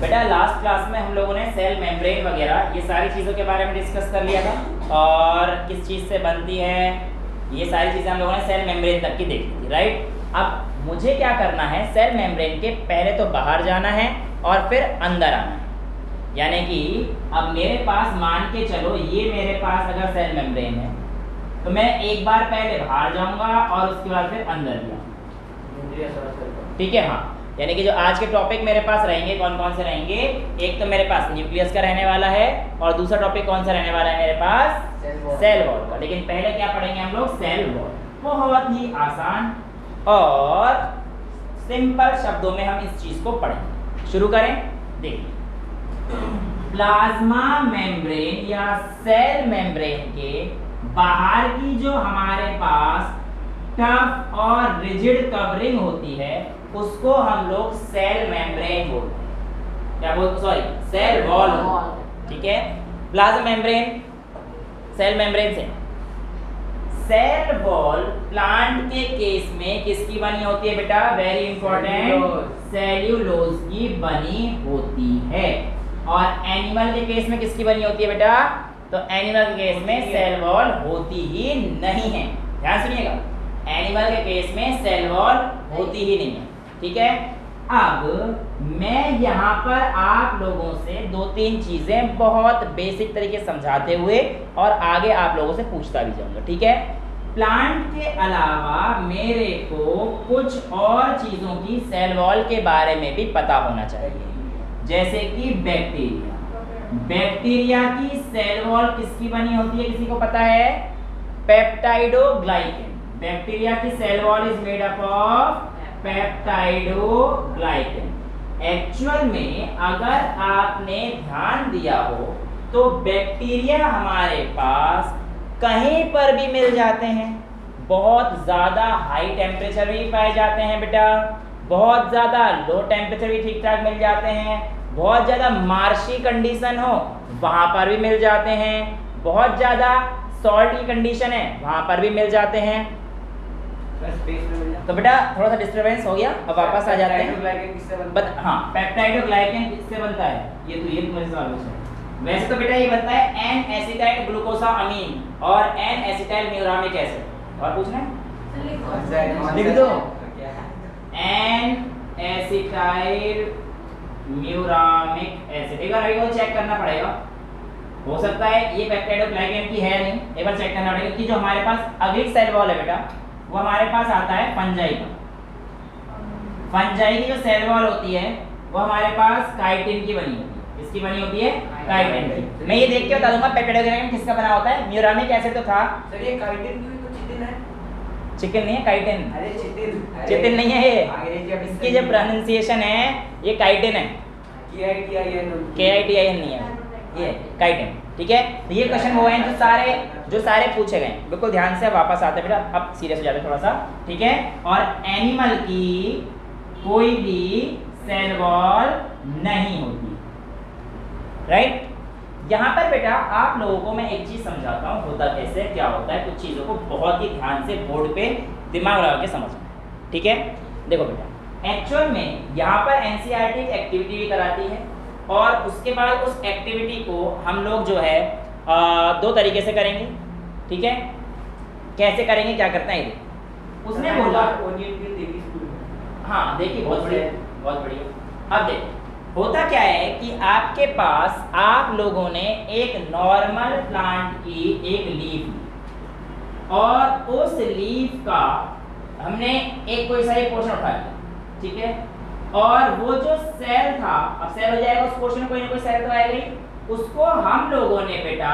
बेटा last class में हम लोगों ने सेल मेम्ब्रेन वगैरह ये सारी चीज़ों के बारे में डिस्कस कर लिया था और किस चीज़ से बनती है ये सारी चीज़ें हम लोगों ने सेल मेम्ब्रेन तक की देखी थी, राइट। अब मुझे क्या करना है, सेल मेम्ब्रेन के पहले तो बाहर जाना है और फिर अंदर आना है। यानी कि अब मेरे पास मान के चलो ये मेरे पास अगर सेल मेम्ब्रेन है तो मैं एक बार पहले बाहर जाऊंगा और उसके बाद फिर अंदर जाऊंगा, ठीक है। हाँ, यानी कि जो आज के टॉपिक मेरे पास रहेंगे कौन कौन से रहेंगे, एक तो मेरे पास न्यूक्लियस का रहने वाला है और दूसरा टॉपिक कौन सा रहने वाला है मेरे पास, सेल वॉल का। लेकिन पहले क्या पढ़ेंगे हम लोग, सेल वॉल। बहुत ही आसान और सिंपल शब्दों में हम इस चीज को पढ़ेंगे। शुरू करें। देखिए, प्लाज्मा मेम्ब्रेन या सेल मेम्ब्रेन के बाहर की जो हमारे पास टफ और रिजिड कवरिंग होती है उसको हम लोग सेल मेम्ब्रेन बोलते हैं। क्या बोलते, सॉरी, सेल वॉल, ठीक है। प्लाज्मा मेम्ब्रेन सेल मेम्ब्रेन से। सेल वॉल प्लांट के केस में किसकी बनी होती है बेटा, वेरी इंपॉर्टेंट, सेल्यूलोज की बनी होती है। और एनिमल के केस में किसकी बनी होती है बेटा, तो एनिमल के केस में सेल वॉल होती ही नहीं है। ध्यान सुनिएगा, एनिमल के केस में सेल वॉल होती ही नहीं है, ठीक है। अब मैं यहाँ पर आप लोगों से दो तीन चीजें बहुत बेसिक तरीके से समझाते हुए और आगे आप लोगों से पूछता भी जाऊंगा, ठीक है। प्लांट के अलावा मेरे को कुछ और चीजों की सेल वॉल के बारे में भी पता होना चाहिए, जैसे कि बैक्टीरिया। बैक्टीरिया की सेल वॉल किसकी बनी होती है, किसी को पता है, पेप्टाइडोग्लाइकेन। बैक्टीरिया की cell wall is made up of peptidoglycan. Actual में अगर आपने ध्यान दिया हो तो बैक्टीरिया हमारे पास कहीं पर भी मिल जाते हैं। बहुत ज़्यादा हाई टेम्परेचर भी पाए जाते हैं बेटा, बहुत ज़्यादा लो टेम्परेचर भी ठीक ठाक मिल जाते हैं, बहुत ज़्यादा मार्शी कंडीशन हो वहाँ पर भी मिल जाते हैं, बहुत ज़्यादा सॉल्ट की कंडीशन है वहाँ पर भी मिल जाते हैं। तो बेटा थोड़ा सा डिस्टर्बेंस हो गया, अब वापस आ जाते हैं। हाँ, पेप्टाइडोग्लाइकेन किससे बनता है, ये मुझे सवाल पूछा है। वैसे तो बेटा ये बनता है एन एसिटाइल ग्लूकोसामीन और एन एसिटाइल म्यूरामिक एसिड। और पूछना है, लिख दो, एन एसिटाइल म्यूरामिक एसिड। एक बार को चेक करना पड़ेगा, हो सकता है ये पेप्टाइडोग्लाइकेन की है नहीं, एक बार चेक करना पड़ेगा कि जो हमारे पास अगली सेल वॉल है बेटा वो हमारे पास आता है फंजाई का। फंजाई की जो सेल वॉल होती है वो हमारे पास काइटिन की बनी होती है। किसकी बनी होती है, काइटिन की। मैं ये देख के बता दूंगा पेप्टाइडोग्लाइकेन किसका बना होता है, म्यूरामिक एसिड तो था सर, ये काइटिन की भी तो चिटिन है। चिकन नहीं है, काइटिन। अरे चिटिन, चिटिन नहीं है ये, अंग्रेजी इसकी जो प्रोनाउंसिएशन है ये काइटिन है, KITIN नहीं है, ये काइटिन, ठीक है। तो ये क्वेश्चन वो हैं जो सारे पूछे गए, बिल्कुल ध्यान से वापस आते हैं बेटा, अब सीरियस हो जाते हैं थोड़ा सा, ठीक है। और एनिमल की कोई भी सेल वॉल नहीं होती, राइट। यहाँ पर बेटा आप लोगों को मैं एक चीज समझाता हूँ, होता कैसे क्या होता है, कुछ चीज़ों को बहुत ही ध्यान से बोर्ड पे दिमाग लगा के समझना है, ठीक है। देखो बेटा, एक्चुअल में यहाँ पर NCERT एक्टिविटी भी कराती है और उसके बाद उस एक्टिविटी को हम लोग जो है दो तरीके से करेंगे, ठीक है। कैसे करेंगे, क्या करते हैं, उसने बोला, हाँ देखिए, बहुत बढ़िया। अब देखिए होता क्या है कि आपके पास आप लोगों ने एक नॉर्मल प्लांट की एक लीफ ली और उस लीफ का हमने एक कोई सा पोर्शन उठा लिया, ठीक है। और वो जो सेल था, अब सेल हो जाएगा, उस पोर्शन में कोई ना कोई सेल तो आएगा ही, उसको हम लोगों ने बेटा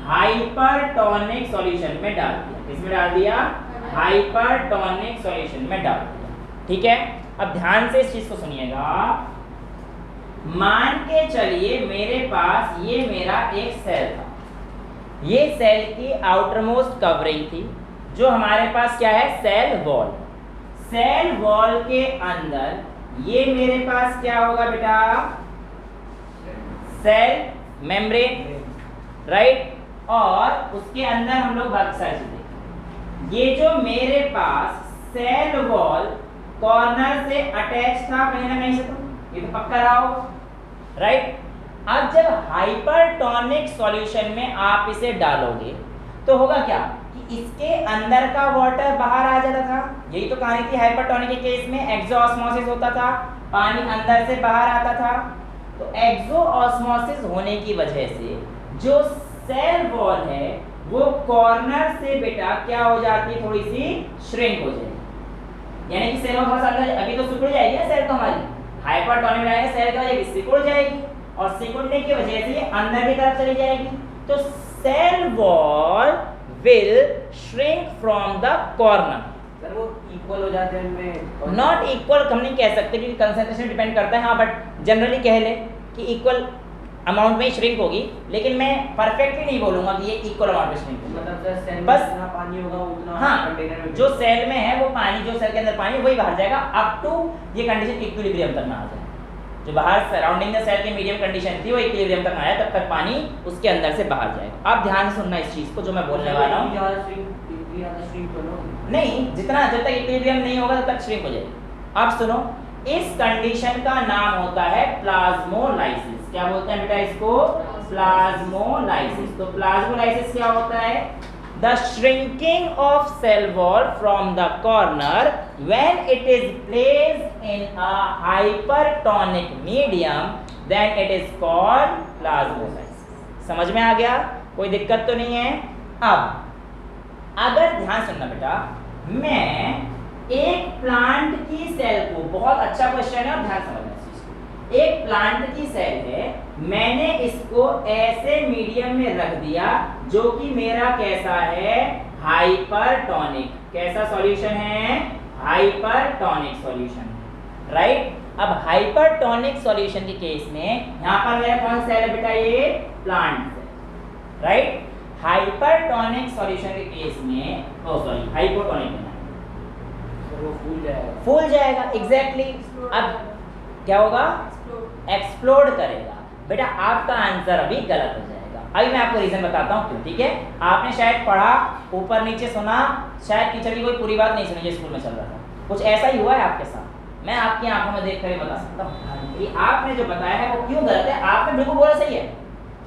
हाइपरटोनिक सॉल्यूशन में डाल दिया। किसमें डाल दिया, हाइपरटोनिक सॉल्यूशन में डाल दिया, ठीक है। अब ध्यान से इस चीज को सुनिएगा, मान के चलिए मेरे पास ये मेरा एक सेल था, ये सेल की आउटरमोस्ट कवरिंग थी, जो हमारे पास क्या है, सेल वॉल। सेल वॉल के अंदर ये मेरे पास क्या होगा बेटा, सेल मेम्ब्रेन, राइट। और उसके अंदर हम लोग बाकी सारी चीजें, ये जो मेरे पास सेल वॉल कॉर्नर से अटैच था कहीं ना कहीं से, तो ये तो पक्का रहा हो, राइट। अब जब हाइपरटोनिक सॉल्यूशन में आप इसे डालोगे तो होगा क्या कि इसके अंदर का वाटर बाहर आ जाता था। यही तो कहानी थी हाइपरटोनिक के केस में, एक्सोऑस्मोसिस होता था, पानी अंदर से बाहर आता था। तो एक्सोऑस्मोसिस होने की वजह से जो सेल वॉल है वो कॉर्नर से बेटा क्या हो जाती है, थोड़ी सी श्रिंक हो जाएगी। यानी कि सेल वॉल थोड़ा सा अंदर, अभी तो सिकुड़ जाएगी ना सेल, तो हमारी हाइपरटोनिक में आएगा सेल क्या हो जाएगी, सिकुड़ जाएगी, और सिकुड़ने की वजह से ये अंदर की तरफ चली जाएगी। तो cell wall will shrink from the corner. Sir वो इक्वल हो जाते हैं इनमें? नॉट इक्वल हम नहीं कह सकते क्योंकि कंसंट्रेशन डिपेंड करता है, हाँ, बट जनरली कह ले कि इक्वल अमाउंट में ही श्रिंक होगी, लेकिन मैं परफेक्टली नहीं बोलूंगा कि ये इक्वल अमाउंट में श्रिंक होगी। मतलब सर सेल में बस जितना पानी होगा उतना हाँ, कंटेनर में जो सेल में है वो पानी, जो सेल के अंदर पानी है वही बाहर जाएगा अप टू ये कंडीशन इक्विलिब्रियम तक ना आ जाए। जो बाहर सराउंडिंग द सेल की मीडियम कंडीशन थी वो इक्विलिब्रियम तक आया, तब तक पानी उसके अंदर से बाहर जाएगा। अब ध्यान से सुनना इस चीज को जो मैं बोलने वाला हूँ। नहीं, जितना जब तक इक्विलिब्रियम नहीं होगा तब तक श्रिंक हो जाएगी। अब सुनो, इस कंडीशन का नाम होता है प्लाज्मोलाइसिस। क्या बोलते हैं बेटा इसको? प्लाज्मोलाइसिस। तो प्लाज्मोलाइसिस क्या होता है? The shrinking of cell wall from the corner when it is placed in a hypertonic medium, then it is called plasmolysis. समझ में आ गया? कोई दिक्कत तो नहीं है? अब अगर ध्यान सुनना बेटा, मैं एक प्लांट की सेल को, बहुत अच्छा क्वेश्चन है और ध्यान समझना इस चीज को। एक प्लांट की सेल है, मैंने इसको ऐसे मीडियम में रख दिया जो कि मेरा कैसा है, हाइपरटोनिक। कैसा सॉल्यूशन है? Hypertonic solution, right. अब हाइपरटोनिक सॉल्यूशन के केस में यहां पर मेरा कौन सा सेल है बेटा? ये plant cell, right. Hypertonic solution के केस में, ओ सॉरी, हाइपोटोनिक में वो फूल जाएगा, एग्जैक्टली। अब क्या होगा? एक्सप्लोड करेगा। बेटा आपका आंसर अभी गलत हो जाएगा। अभी मैं आपको रीजन बताता हूँ क्यों, ठीक है। आपने शायद पढ़ा, ऊपर नीचे सुना, शायद टीचर की कोई पूरी बात नहीं सुनी जो स्कूल में चल रहा था। कुछ ऐसा ही हुआ है आपके साथ, मैं आपकी आंखों में देखकर ही बता सकता हूँ कि आपने जो बताया है वो क्यों गलत है। आपने बिल्कुल बोला सही है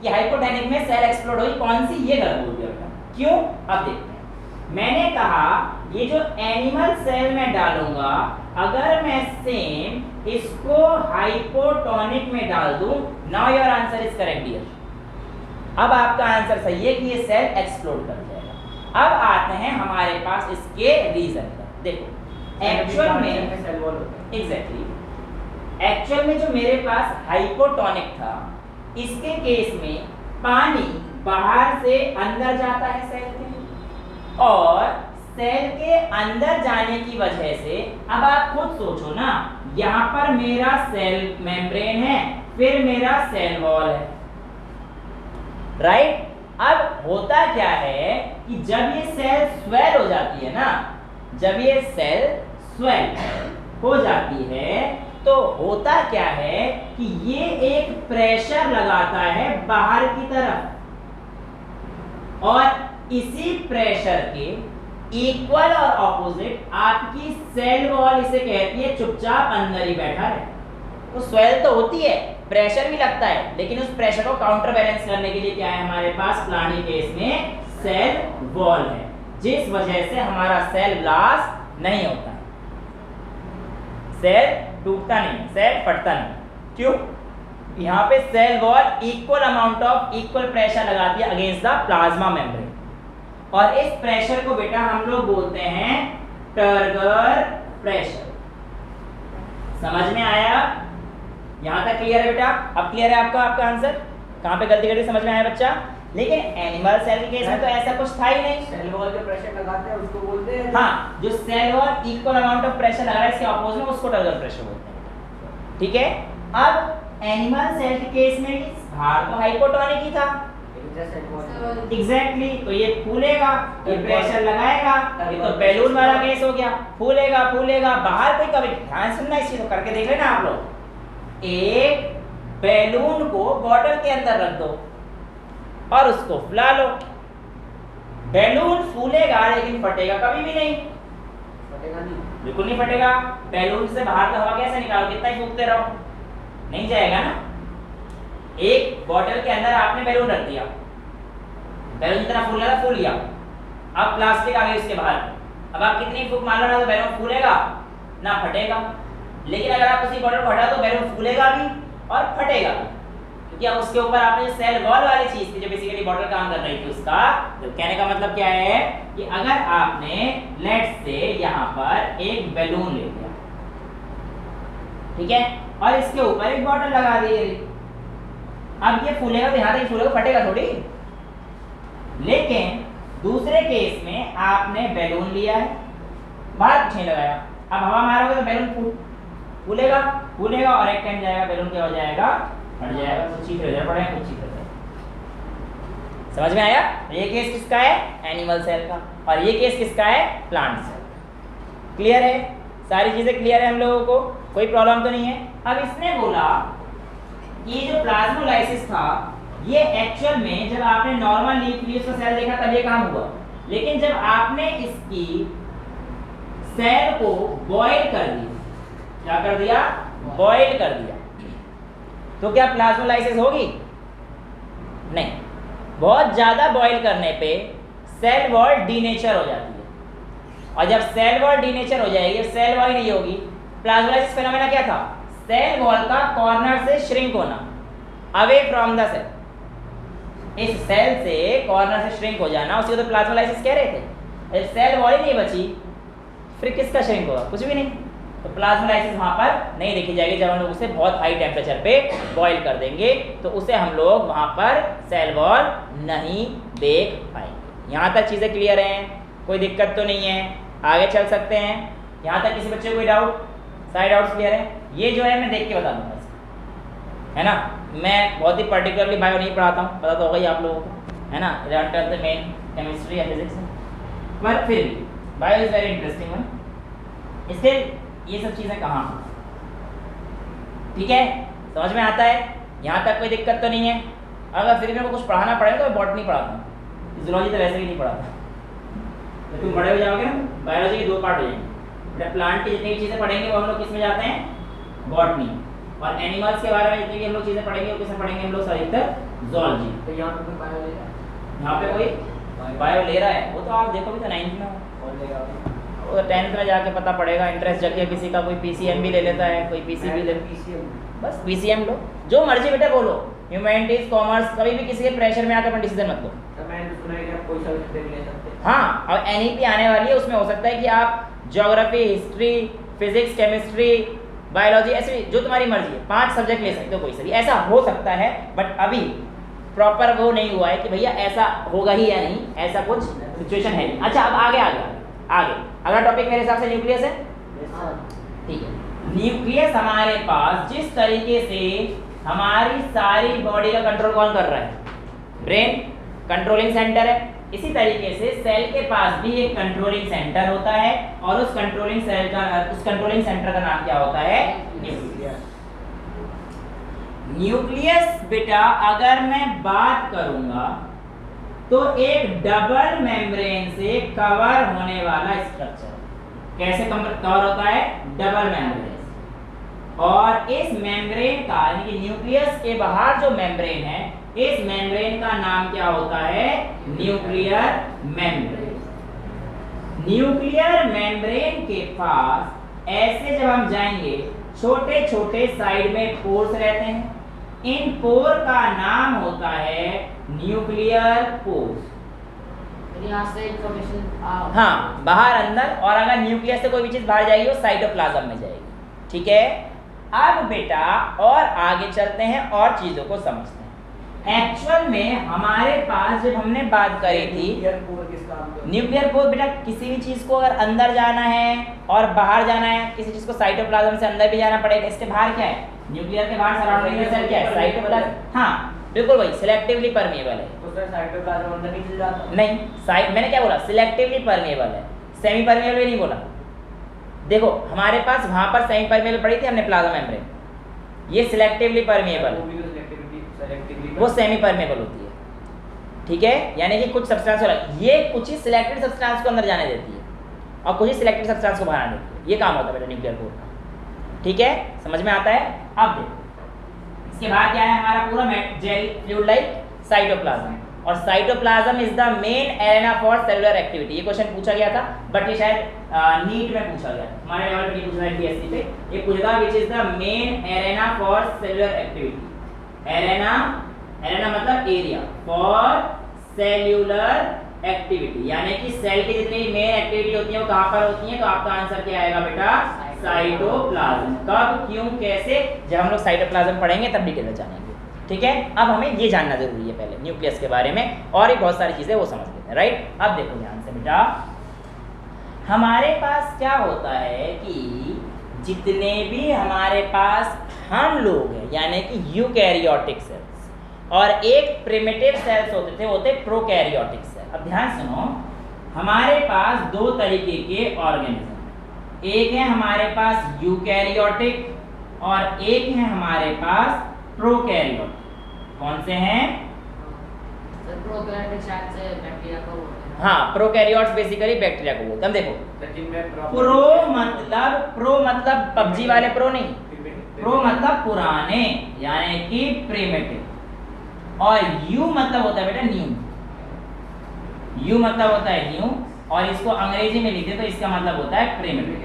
कि हाइपोटोनिक में सेल एक्सप्लोड हुई, कौन सी, ये गलत बोल दिया बेटा। क्यों? अब देखते हैं। मैंने कहा ये जो एनिमल सेल में डालूंगा, अगर मैं सेम इसको हाइपोटोनिक में डाल दूं, now your answer is correct dear. अब आपका आंसर सही है कि ये सेल एक्सप्लोड कर जाएगा। अब आते हैं हमारे पास इसके रीजन पर। देखो एक्चुअल में एग्जैक्टली एक्चुअल में जो मेरे पास हाइपोटोनिक था, इसके केस में पानी बाहर से अंदर जाता है सेल के, और सेल के अंदर जाने की वजह से, अब आप खुद सोचो ना, यहाँ पर मेरा सेल मेम्ब्रेन है, फिर मेरा सेल वॉल है, राइट। अब होता क्या है कि जब ये सेल स्वेल हो जाती है ना, जब ये सेल स्वेल हो जाती है तो होता क्या है कि ये एक प्रेशर लगाता है बाहर की तरफ, और इसी प्रेशर के इक्वल और ऑपोजिट आपकी सेल वॉल इसे कहती है चुपचाप अंदर ही बैठा है। तो स्वेल तो होती है, प्रेशर भी लगता है, लेकिन उस प्रेशर को काउंटर बैलेंस करने के लिए क्या है हमारे पास? प्लांट के केस में सेल वॉल है, जिस वजह से हमारा सेल ब्लास्ट नहीं होता है, सेल टूटता नहीं, सेल फटता नहीं। क्यों? यहाँ पे cell wall equal amount of equal pressure लगाती है अगेंस्ट द प्लाज्मा मेम्ब्रेन, और इस प्रेशर को बेटा हम लोग बोलते हैं टर्गर प्रेशर। समझ में आया? यहां तक क्लियर है बेटा? अब क्लियर है आपका आंसर? कहां पे गलती कर दी समझ में आया बच्चा? लेकिन एनिमल सेल के केस में तो ऐसा कुछ था ही नहीं। सेल वॉल पे प्रेशर लगाते हैं उसको बोलते हैं, हाँ, जो cell wall equal amount of pressure लगा रहा है इसके ऑपोजिट में, उसको टर्गर प्रेशर बोलते हैं, ठीक है। अब एनिमल सेल के केस में बाहर तो हाइपोटोनिक ही था, एग्जैक्टली तो ये फूलेगा, ये प्रेशर लगाएगा, ये तो बैलून वाला केस हो गया, फूलेगा फूलेगा बाहर। कोई कभी ध्यान सुनना इस चीज को, करके देख लेना आप लोग। एक बैलून को बॉटल के अंदर रख दो और उसको फुला लो, बैलून फूलेगा लेकिन फटेगा कभी भी नहीं, फटेगा नहीं, बिल्कुल नहीं फटेगा। बैलून से बाहर का हवा कैसे निकालो? कितना ही फूकते रहो, नहीं जाएगा ना। एक बॉटल के अंदर आपने बैलून रख दिया, बैलून जितना फूलना था फूल गया, अब प्लास्टिक आ गई उसके बाहर, अब आप कितनी फूंक मार लो ना तो बैलून फूलेगा ना फटेगा। लेकिन अगर आप उसी बॉटल को हटा तो बैलून फूलेगा भी और फटेगा भी, क्योंकि अब उसके ऊपर आपने जो सेल वॉल वाली चीज थी जो बेसिकली बॉटल काम कर रही थी उसका, तो कहने का मतलब क्या है कि अगर आपने लेट्स से यहाँ पर एक बैलून ले लिया, ठीक है, और इसके ऊपर एक बॉटल लगा दी, अब ये फूलेगा तो यहाँ तक फूलेगा, फटेगा थोड़ी। लेकिन दूसरे केस में आपने बैलून लिया है, बाहर कुछ नहीं लगाया, अब हवा मारोगे तो बैलून फूलेगा फूलेगा और एक टाइम जाएगा बैलून क्या हो जाएगा, फट जाएगा, कुछ चीज इधर पड़ेगा कुछ चीज इधर। समझ में आया? ये केस किसका है? एनिमल सेल का, और ये केस किसका है? प्लांट सेल का। क्लियर है? सारी चीजें क्लियर है हम लोगों को, कोई प्रॉब्लम तो नहीं है। अब इसने बोला ये जो प्लाज्मोलाइसिस था ये एक्चुअल में जब आपने नॉर्मल न्यूक्लियस का सेल देखा तब ये काम हुआ, लेकिन जब आपने इसकी सेल को बॉयल कर दिया, क्या कर दिया? बॉयल कर दिया, तो क्या प्लाज्मोलाइसिस होगी? नहीं। बहुत ज्यादा बॉयल करने पे सेल वॉल डीनेचर हो जाती है, और जब सेल वॉल डीनेचर हो जाएगी, सेल वॉल नहीं होगी। प्लाज्मोलाइसिस फेनोमेना क्या था? सेल वॉल का कॉर्नर से श्रिंक होना, अवे फ्रॉम द सेल, इस सेल से कॉर्नर से श्रिंक हो जाना, उसी को तो प्लाज्मोलाइसिस कह रहे थे। जब सेल वॉल ही नहीं बची फिर किसका श्रिंक होगा? कुछ भी नहीं। तो प्लाज्मोलाइसिस वहाँ पर नहीं देखी जाएगी। जब हम लोग उसे बहुत हाई टेम्परेचर पे बॉईल कर देंगे तो उसे हम लोग वहाँ पर सेल वॉल नहीं देख पाएंगे। यहाँ तक चीज़ें क्लियर हैं? कोई दिक्कत तो नहीं है? आगे चल सकते हैं? यहाँ तक किसी बच्चे को कोई डाउट? सारे डाउट्स क्लियर है? ये जो है मैं देख के बता दूँगा, है ना। मैं बहुत ही पर्टिकुलरली बायो नहीं पढ़ाता हूँ, पता तो होगा ही आप लोगों को, है ना। 11th 12th मेन केमिस्ट्री या फिजिक्स है, पर फिर भी bio is very interesting one. इससे ये सब चीज़ें कहाँ, ठीक है, समझ में आता है? यहाँ तक कोई दिक्कत तो नहीं है? अगर फिर भी मेरे को कुछ पढ़ाना पड़ेगा तो मैं बॉटनी पढ़ाता हूँ, जूलॉजी तो वैसे भी नहीं पढ़ाता। तो तुम बड़े हो जाओगे ना, बायोलॉजी के 2 पार्ट हो जाएंगे। प्लांट की जितनी भी चीज़ें पढ़ेंगे वो हम लोग किस में जाते हैं? बॉटनी। और एनिमल्स के बारे में जितनी भी हम लोग चीज़ें पढ़ेंगे वो किसमें पढ़ेंगे हम लोग? अधिकतर जूलॉजी। तो यहाँ पे कोई बायो ले रहा है? यहाँ पे कोई बायो ले रहा है, वो तो आप देखो भी तो 9th में हो, और लेगा वो 10th में जाके पता पड़ेगा। इंटरेस्ट जग गया किसी का, कोई पीसीएम भी ले लेता है, कोई पीसीबी ले, बस पीसीएम लो, जो मर्जी बेटा बोलो, ह्यूमैनिटीज कॉमर्स, कभी भी किसी के प्रेशर में आकर अपना डिसीजन मत लो। तो मैंने सुना है कि आप कोई सा भी ले सकते हैं। हाँ, और एनईपी आने वाली है, उसमें हो सकता है कि आप geography, history, physics, chemistry, biology, ऐसे जो तुम्हारी मर्जी है 5 सब्जेक्ट ले सकते हो, कोई सा भी ऐसा हो सकता है। बट अभी प्रॉपर वो नहीं हुआ है कि भैया ऐसा होगा ही या नहीं, ऐसा कुछ सिचुएशन है नहीं। अच्छा, अब आगे अगला टॉपिक मेरे हिसाब से न्यूक्लियस है, ठीक है। न्यूक्लियस हमारे पास जिस तरीके से हमारी सारी बॉडी का कंट्रोल कौन कर रहा है? ब्रेन कंट्रोलिंग सेंटर है। इसी तरीके से सेल के पास भी एक कंट्रोलिंग सेंटर होता है, और उस कंट्रोलिंग सेंटर का नाम क्या होता है? न्यूक्लियस। न्यूक्लियस बेटा अगर मैं बात करूंगा तो एक डबल मेम्ब्रेन से कवर होने वाला स्ट्रक्चर। कैसे कवर होता है? Double membrane. और इस मेम्ब्रेन का यानी कि न्यूक्लियस के बाहर जो मेम्ब्रेन है, इस मेम्ब्रेन का नाम क्या होता है? Nuclear membrane. न्यूक्लियर मेम्ब्रेन के पास ऐसे जब हम जाएंगे, छोटे छोटे साइड में पोर्स रहते हैं। इन पोर का नाम होता है न्यूक्लियर पोर्स। यहाँ से इंफॉर्मेशन हाँ, बाहर अंदर, और अगर न्यूक्लियस से कोई भी चीज बाहर जाएगी वो साइटोप्लाज्म में जाएगी, ठीक है। अब बेटा और आगे चलते हैं और चीजों को समझते हैं। एक्चुअल में हमारे पास जब हमने बात करी थी न्यूक्लियर पोर, बेटा किसी भी चीज को अगर अंदर जाना है और बाहर जाना है, किसी चीज को साइटोप्लाज्म से अंदर भी जाना पड़ेगा। इसके बाहर क्या है? न्यूक्लियर के बाहर सराउंडिंग में सेल क्या है? साइटोप्लाज्म। हाँ बिल्कुल वही, सिलेक्टिवली परमेएबल है। तो सर साइटोप्लाज्म अंदर नहीं चल जाता? नहीं, मैंने क्या बोला? सिलेक्टिवली परमेएबल है, सेमी परमेएबल भी नहीं बोला। देखो हमारे पास वहां पर सेमी परमेएबल पड़ी थी हमने प्लाज्मा मेम्ब्रेन, ये सिलेक्टिवली परमेएबल, वो सेमी परमेएबल होती है, ठीक है। यानी कि कुछ सब्सटेंस ये कुछ ही सिलेक्टेड सब्सटेंस को अंदर जाने देती है और कुछ ही सिलेक्टेड सब्सटेंस को बाहर आने देती है। ये काम होता है बेटा न्यूक्लियर पोर का, ठीक है, समझ में आता है। अब देखो इसके बाद क्या है हमारा पूरा जेल फ्लूइड लाइक साइटोप्लाज्म, और cytoplasm is the main arena for cellular activity. ये क्वेश्चन पूछा गया था बट ये शायद नीट में पूछा गया, हमारे लेवल पे पूछा है पीएससी पे। ये पूछा which is the main arena for cellular activity. Arena मतलब एरिया फॉर सेल्यूलर एक्टिविटी, यानी कि सेल की जितनी मेन एक्टिविटी होती है वो कहां पर होती है, तो आपका आंसर क्या आएगा बेटा, साइटोप्लाज्म। कब, क्यों, कैसे, जब हम लोग साइटोप्लाज्म पढ़ेंगे तब डिटेल में जानेंगे। ठीक है, अब हमें ये जानना जरूरी है पहले न्यूक्लियस के बारे में, और भी बहुत सारी चीजें वो समझ लेते हैं। राइट, अब देखो ध्यान से बेटा, हमारे पास क्या होता है कि जितने भी हमारे पास हम लोग हैं यानी कि यूकैरियोटिक सेल्स और एक प्रिमिटिव सेल्स होते थे, होते प्रोकैरियोटिक सेल। अब ध्यान सुनो, हमारे पास दो तरीके के ऑर्गेनिज्म, एक है हमारे पास यूकैरियोटिक और एक है हमारे पास प्रोकैरियोटिक। कौन से हैं? प्रोकैरियोटिक शायद से बैक्टीरिया को बोलते हैं। हाँ, प्रोकैरियोट्स बेसिकली बैक्टीरिया को बोलते हैं। देखो, प्रो मतलब पबजी वाले प्रो नहीं, प्रो मतलब पुराने यानी कि प्रिमिटिव, और यू मतलब होता है बेटा न्यू। यू मतलब होता है न्यू, और इसको अंग्रेजी में लिखे तो इसका मतलब होता है प्रिमिटिव।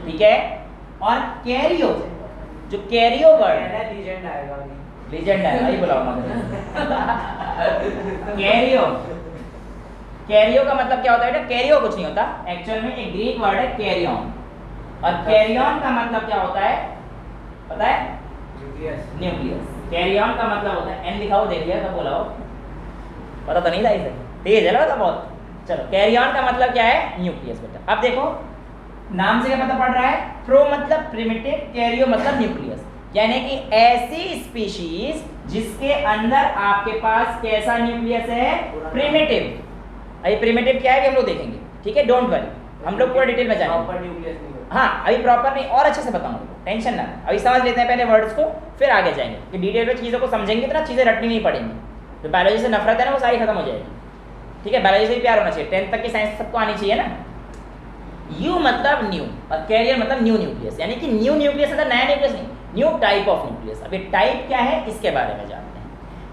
ठीक है, और कैरियो, जो कैरियो वर्ड है, लीजेंड आएगा, लीजेंड है भाई, बुलाओ कैरियो, कैरियो का मतलब क्या होता है बेटा? कैरियो कुछ नहीं होता, एक्चुअल में एक ग्रीक वर्ड है कैरियन, और कैरियन का मतलब क्या होता है पता है? न्यूक्लियस। कैरियन का मतलब होता है, एन दिखाओ, देख लिया, कब बोला हो, पता तो नहीं था इसे, तेज है ना बहुत। चलो, कैरियन का मतलब क्या है? न्यूक्लियस बेटा। अब देखो नाम से क्या पता पड़ रहा है, प्रो मतलब प्रिमिटिव, कैरियो मतलब न्यूक्लियस, यानी कि ऐसी स्पीशीज जिसके अंदर आपके पास कैसा न्यूक्लियस है? प्रिमिटिव। अभी प्रिमिटिव क्या है कि हम लोग देखेंगे, ठीक है, डोंट वरी, हम लोग पूरा डिटेल में जाएंगे। प्रॉपर न्यूक्लियस नहीं होता। हाँ, अभी प्रॉपर नहीं, और अच्छे से बताऊंगा, टेंशन ना, अभी समझ लेते हैं पहले वर्ड्स को, फिर आगे जाएंगे कि डिटेल में चीज़ों को समझेंगे तो ना चीज़ें रटनी नहीं पड़ेंगी। तो बायोलॉजी से नफरत है ना, वो सारी खत्म हो जाएगी। ठीक है, बायोलॉजी से भी प्यार होना चाहिए, 10th तक की साइंस सबको आनी चाहिए ना। यू मतलब न्यू और कैरियर मतलब न्यू न्यूक्लियस, यानी कि न्यू न्यूक्लियस मतलब नया न्यूक्लियस नहीं, न्यू टाइप ऑफ न्यूक्लियस। अब ये टाइप क्या है इसके बारे में जानते हैं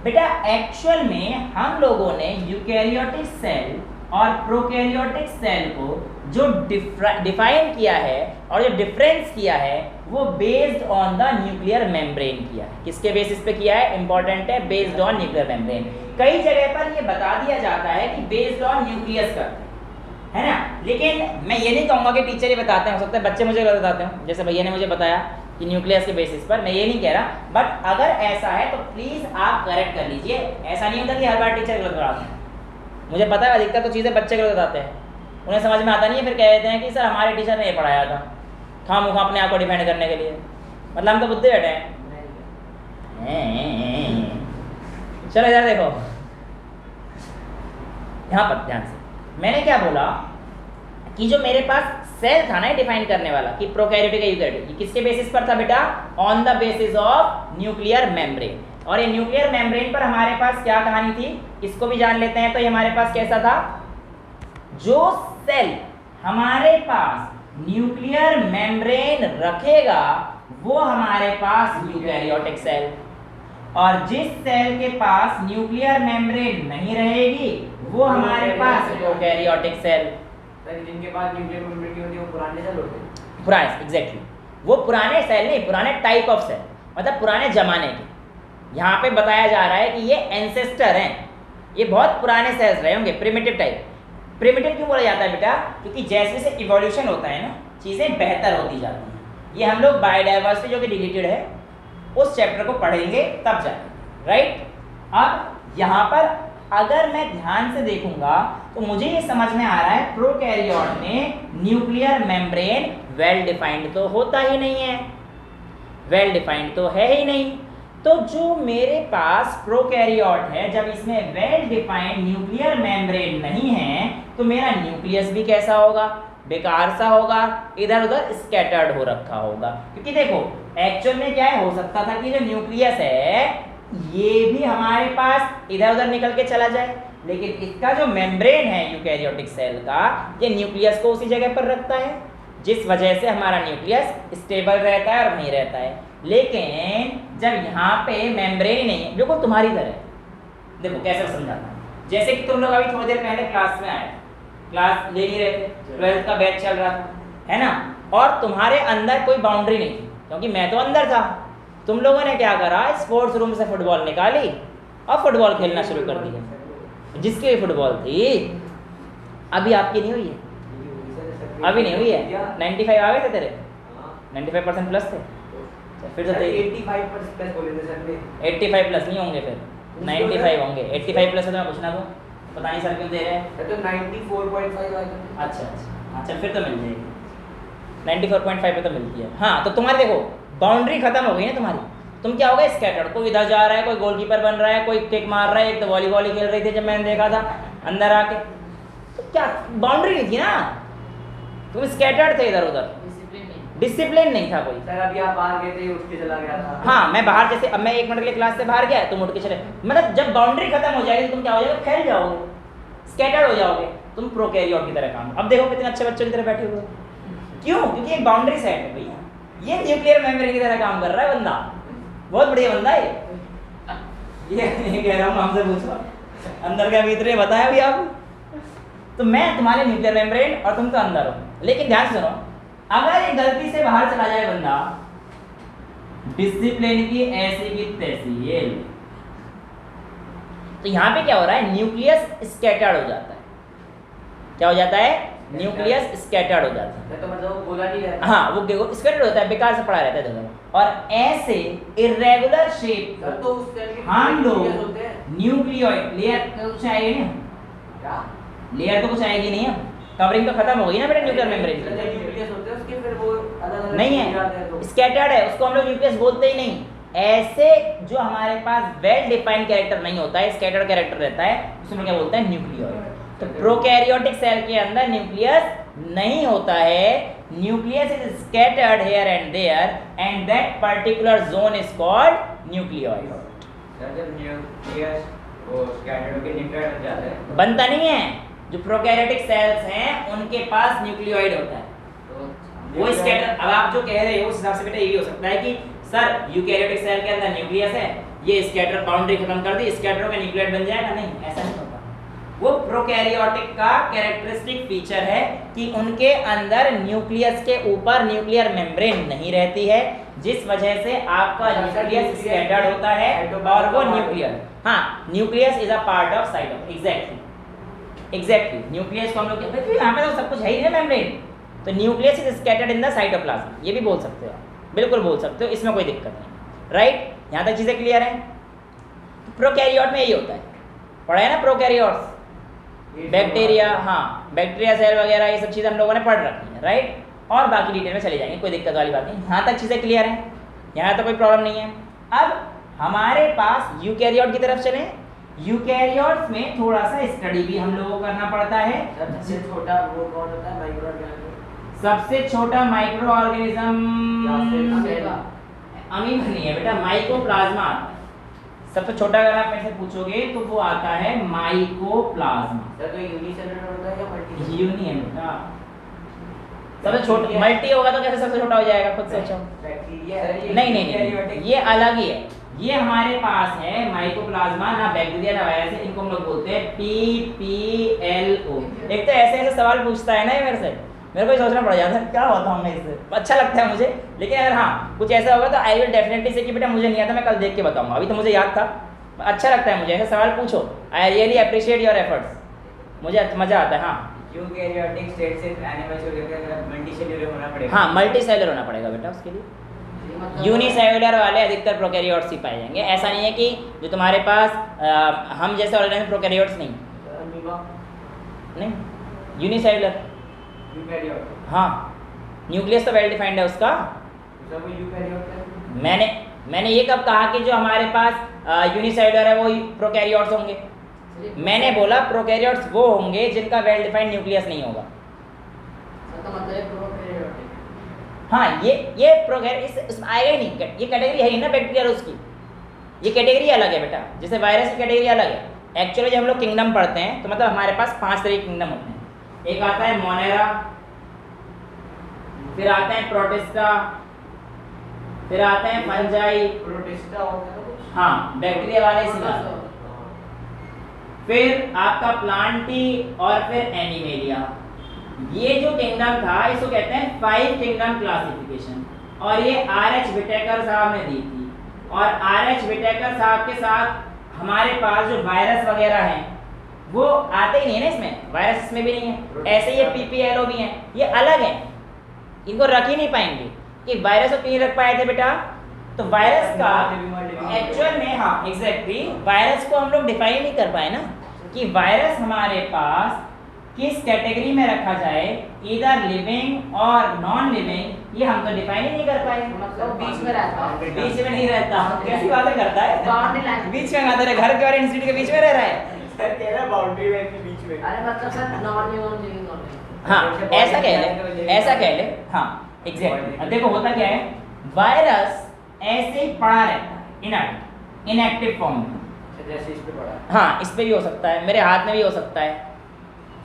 बेटा। एक्चुअल में हम लोगों ने यूकैरियोटिक सेल और प्रोकैरियोटिक सेल को जो डिफाइन किया है और जो डिफरेंस किया है वो based on the nuclear membrane किया है। किसके बेसिस पे किया है? इंपॉर्टेंट है, बेस्ड ऑन न्यूक्लियर मेम्ब्रेन। कई जगह पर ये बता दिया जाता है कि बेस्ड ऑन न्यूक्लियस करते हैं, है ना, लेकिन मैं ये नहीं कहूँगा कि टीचर ही बताते हैं, हो सकता है बच्चे मुझे गलत बताते हो, जैसे भैया ने मुझे बताया कि न्यूक्लियस के बेसिस पर, मैं ये नहीं कह रहा, बट अगर ऐसा है तो प्लीज़ आप करेक्ट कर लीजिए। ऐसा नहीं होता कि हर बार टीचर गलत बताते हैं, मुझे पता है अधिकतर तो चीज़ें बच्चे गलत बताते हैं, उन्हें समझ में आता नहीं है, फिर कह देते हैं कि सर हमारे टीचर ने ये पढ़ाया था, खाम अपने आप को डिफेंड करने के लिए, मतलब हम तो बुद्धि बैठे हैं। चलो इधर देखो, यहाँ पर ध्यान से, मैंने क्या बोला कि जो मेरे पास सेल था ना डिफाइन करने वाला कि प्रोकैरियोटिक या यूकैरियोटिक, ये किसके बेसिस पर था बेटा? On the basis of nuclear membrane. और ये न्यूक्लियर मेम्ब्रेन पर हमारे पास क्या कहानी थी, इसको भी जान लेते हैं। तो ये हमारे पास कैसा था, जो सेल हमारे पास न्यूक्लियर मेम्ब्रेन रखेगा वो हमारे पास यूकैरियोटिक सेल, और जिस सेल के पास न्यूक्लियर मेम्ब्रेन नहीं रहेगी वो हमारे पास प्रोकैरियोटिक सेल। जिनके पास न्यूक्लियर मेम्ब्रेन होती है वो पुराने सेल होते हैं। पुराने, एग्जैक्टली, वो पुराने सेल नहीं, पुराने टाइप ऑफ सेल, मतलब पुराने जमाने के। यहाँ पे बताया जा रहा है कि ये एंसेस्टर हैं, ये बहुत पुराने सेल्स रहे होंगे, प्रिमिटिव टाइप। प्रिमिटिव क्यों बोला जाता है बेटा? क्योंकि जैसे जैसे इवोल्यूशन होता है ना, चीज़ें बेहतर होती जाती हैं। ये हम लोग बायोडाइवर्सिटी जो कि डिलीटेड है उस चैप्टर को पढ़ेंगे तब जाएंगे, राइट। अब यहाँ पर अगर मैं ध्यान से देखूंगा तो मुझे ये समझ में आ रहा है प्रोकैरियोट में न्यूक्लियर मेम्ब्रेन वेल डिफाइंड तो होता ही नहीं है, वेल डिफाइंड तो है ही नहीं। तो जो मेरे पास प्रोकैरियोट है, जब इसमें वेल डिफाइंड न्यूक्लियर मेम्ब्रेन नहीं है तो मेरा न्यूक्लियस भी कैसा होगा? बेकार सा होगा, इधर उधर स्कैटर्ड हो रखा होगा। क्योंकि देखो एक्चुअल में क्या है, हो सकता था कि जो न्यूक्लियस है ये भी हमारे पास इधर उधर निकल के चला जाए, लेकिन इसका जो मेम्ब्रेन है यूकैरियोटिक सेल का, ये न्यूक्लियस को उसी जगह पर रखता है, जिस वजह से हमारा न्यूक्लियस स्टेबल रहता है और वहीं रहता है। लेकिन जब यहाँ पे मेम्ब्रेन ही नहीं है, बिल्कुल तुम्हारी तरह, देखो कैसे समझाता हूँ। जैसे कि तुम लोग अभी थोड़ी देर पहले क्लास में आए, क्लास ले नहीं रहे थे, 12th का बैच चल रहा था, है ना, और तुम्हारे अंदर कोई बाउंड्री नहीं थी, क्योंकि मैं तो अंदर था। तुम लोगों ने क्या करा, स्पोर्ट्स रूम से फुटबॉल निकाली और फुटबॉल खेलना शुरू कर दिया। जिसकी फुटबॉल थी अभी आपकी नहीं हुई है, अभी नहीं हुई है। 95 आ गए थे तेरे, 95% प्लस थे, फिर तो 85% प्लस बोले थे सर ने। 85 प्लस नहीं होंगे, फिर 95 होंगे। 85 प्लस है तो मैं पूछना दूँ, पता नहीं सर क्यों दे रहे हैं। तो 94.5 आया था। अच्छा फिर तो मिल जाएगी, 94.5 पे तो मिलती है। हाँ तो तुम्हारे देखो बाउंड्री खत्म हो गई ना तुम्हारी, तुम क्या हो गए स्कैटर्ड। कोई इधर जा रहा है, कोई गोलकीपर बन रहा है, कोई किक मार रहा है, एक तो वॉलीबॉल ही खेल रही थी जब मैंने देखा था अंदर आके, तो क्या बाउंड्री नहीं थी ना, तुम स्कैटर्ड थे इधर उधर, डिसिप्लिन नहीं था कोई। सर अभी आप बाहर गए थे, उठ के चला गया था। हाँ मैं बाहर, जैसे अब मैं 1 मिनट के लिए क्लास से बाहर गया, तुम उठ के चले, मतलब जब बाउंड्री खत्म हो जाएगी तुम क्या हो जाओगे, फैल जाओगे, स्कैटर्ड हो जाओगे, तुम प्रोकैरियोट की तरह काम। अब देखो कितने अच्छे बच्चों की तरह बैठे हुए, क्यों? क्योंकि एक बाउंड्री सेट है भैया, ये न्यूक्लियर मेम्ब्रेन की तरह काम कर रहा है बंदा, बहुत बढ़िया बंदा है ये कह रहा हूँ हमसे पूछो अंदर का भीतर है, बताया भी आप। तो मैं तुम्हारे न्यूक्लियर मेम्ब्रेन और तुम तो अंदर हो। लेकिन ध्यान से सुनो, अगर ये गलती से बाहर चला जाए बंदा, डिसिप्लिन की ऐसी की तैसी, ये तो यहाँ पे क्या हो रहा है, न्यूक्लियस स्कैटर्ड हो जाता है। क्या हो जाता है? न्यूक्लियस स्कैटर्ड हो जाता है। तो मतलब वो गोला नहीं रहता। हाँ वो स्कैटर्ड होता है, बेकार से पड़ा रहता है दोनों। और ऐसे इरेगुलर शेप सर तो उस सेल के हम लोग न्यूक्लियस होते हैं। न्यूक्लियोइड लेयर तो कुछ आएगी नहीं, क्या लेयर तो कुछ आएगी नहीं, अब कवरिंग तो खत्म हो गई ना बेटा न्यूक्लियर मेम्ब्रेन सर की। न्यूक्लियस होते हैं उसके, फिर वो अलग-अलग नहीं है, स्कैटर्ड है, उसको हम लोग न्यूक्लियस बोलते ही नहीं। ऐसे जो हमारे पास वेल डिफाइंड कैरेक्टर नहीं होता है, स्कैटर्ड कैरेक्टर रहता है, उसमें क्या बोलते हैं, न्यूक्लियोइड। तो प्रोकैरियोटिक सेल के अंदर न्यूक्लियस नहीं होता है, nucleus is scattered here and there and that particular zone is called nucleoid. Sir जब न्यूक्लियस वो स्कैटर्ड होकर न्यूक्लियर बन जाता है, बनता नहीं है, जो प्रोकैरियोटिक सेल्स हैं उनके पास न्यूक्लियोइड होता है, तो वो स्कैटर। अब आप जो कह रहे हो उस हिसाब से बेटा ये भी हो सकता है कि सर यूकैरियोटिक सेल के अंदर न्यूक्लियस है, ये स्कैटर बाउंड्री खत्म कर दी, स्कैटरों में न्यूक्लियोइड बन जाएगा, नहीं ऐसा नहीं होता। वो प्रोकैरियोटिक का कैरेक्टरिस्टिक फीचर है कि उनके अंदर न्यूक्लियस के ऊपर न्यूक्लियर मेम्ब्रेन नहीं रहती है, जिस वजह से आपका न्यूक्लियस स्कैटर्ड होता है और वो न्यूक्लियर, हाँ nucleus is a part of cytoplasm. Exactly nucleus को हम लोग यहाँ पे तो सब कुछ है ही ना मेम्ब्रेन, तो nucleus is scattered in the cytoplasm, ये भी बोल सकते हो आप, बिल्कुल बोल सकते हो, इसमें कोई दिक्कत नहीं। राइट, यहाँ तक चीज़ें क्लियर हैं। प्रोकैरियोट में यही होता है, पढ़ा है ना प्रोकैरियोट्स, बैक्टीरिया, हाँ बैक्टीरिया सेल वगैरह ये सब चीज़ें हम लोगों ने पढ़ रखी है। राइट, और बाकी डिटेल में चले जाएंगे, कोई दिक्कत वाली बात नहीं। यहाँ तक चीज़ें क्लियर हैं, यहाँ तो कोई प्रॉब्लम नहीं है। अब हमारे पास यूकैरियोट की तरफ चलें। यूकैरियोट्स में थोड़ा सा स्टडी भी हम लोगों को करना पड़ता है। सबसे छोटा वो कौन होता है, माइक्रो ऑर्गेनिज्म? सबसे छोटा माइक्रो ऑर्गेनिज्म अमीबा। अमीबा नहीं है बेटा, माइकोप्लाज्मा आता है। सबसे छोटा अगर आप मेरे से पूछोगे तो वो आता है माइकोप्लाज्मा। सर तो यूनिसेलुलर होता है या मल्टी? यूनि है बेटा, सबसे छोटा। मल्टी होगा तो कैसे सबसे छोटा हो जाएगा, खुद सोचो। बैक्टीरिया नहीं नहीं नहीं, ये अलग ही है। ये हमारे पास है माइकोप्लाज्मा, ना बैक्टीरिया ना वायरस, इनको हम लोग बोलते हैं PPLO। एक तो ऐसे ऐसे सवाल पूछता है ना ये मेरे से, मेरे को ही सोचना पड़ जाता है क्या होता हूँ मैं इससे, अच्छा लगता है मुझे। लेकिन अगर हाँ कुछ ऐसा होगा तो आई विल डेफिनेटली से कि बेटा मुझे नहीं आता, मैं कल देख के बताऊंगा, अभी तो मुझे याद था। अच्छा लगता है मुझे ऐसे सवाल पूछो, I really appreciate your efforts, मुझे मज़ा आता है। हाँ यूकैरियोटिक स्टेट से एनिमल से लेकर मल्टीसेलुलर होना पड़ेगा। हाँ मल्टीसेलुलर होना पड़ेगा बेटा उसके लिए। यूनिसेलुलर वाले अधिकतर प्रोकैरियोट्स ही पाए जाएंगे, ऐसा नहीं है कि जो तुम्हारे पास हम जैसे ऑर्गेनिज्म प्रोकैरियोट्स नहीं, अमीबा नहीं यूनिसेलुलर। यूकैरियोट, हाँ न्यूक्लियस तो वेल डिफाइंड है उसका। सब यूकैरियोट है। मैंने ये कब कहा कि जो हमारे पास यूनिसेलुलर है वो प्रोकैरियोट्स होंगे? मैंने बोला प्रोकैरियोट्स वो होंगे जिनका वेल डिफाइंड न्यूक्लियस नहीं होगा। हाँ ये प्रोकैरियोट इसमें आएगा ही नहीं, ये कैटेगरी है ही ना बैक्टीरिया उसकी, ये कैटेगरी अलग है बेटा, जैसे वायरस की कैटेगरी अलग है। एक्चुअली जब हम लोग किंगडम पढ़ते हैं तो मतलब हमारे पास 5 तरह के किंगडम होते हैं। एक आता है मोनेरा, फिर आता है प्रोटिस्टा, फिर आते हैं फंजाई, प्रोटिस्टा होता है कुछ। हाँ बैक्टीरिया वाले इसमें आते हैं। फिर आपका प्लांटी और फिर एनिमेलिया। ये जो किंगडम था इसको कहते हैं 5 किंगडम क्लासिफिकेशन, और ये आर.एच. विटेकर साहब ने दी थी। और आर.एच. विटेकर साहब के साथ हमारे पास जो वायरस वगैरह हैं वो आते ही नहीं है ना इसमें, वायरस इसमें भी नहीं है। ऐसे ये पीपीएलओ भी हैं, ये अलग हैं, इनको रख ही नहीं पाएंगे कि वायरस को क्यों नहीं रख पाए थे बेटा। तो वायरस का एक्चुअल में, हाँ एग्जैक्टली, वायरस को हम लोग डिफाइन नहीं कर पाए ना कि वायरस हमारे पास किस कैटेगरी में रखा जाए, इधर लिविंग और नॉन लिविंग, ये हम तो डिफाइन ही नहीं कर पाए। मतलब बीच में रहता है, बीच में नहीं रहता, कैसी बातें करता है, बीच में आता है, घर के और इंस्टीट्यूट के बीच में रह रहा है। सर कह रहा बाउंड्री में के बीच में। अरे मतलब सर नॉन लिविंग। हाँ ऐसा कह ले, ऐसा कह ले, हाँ एग्जैक्टली। अब देखो होता क्या है, वायरस ऐसे ही पड़ा रहता है इनएक्टिव फॉर्म में। जैसे इस पे पड़ा। हाँ इस पे भी हो सकता है, मेरे हाथ में भी हो सकता है।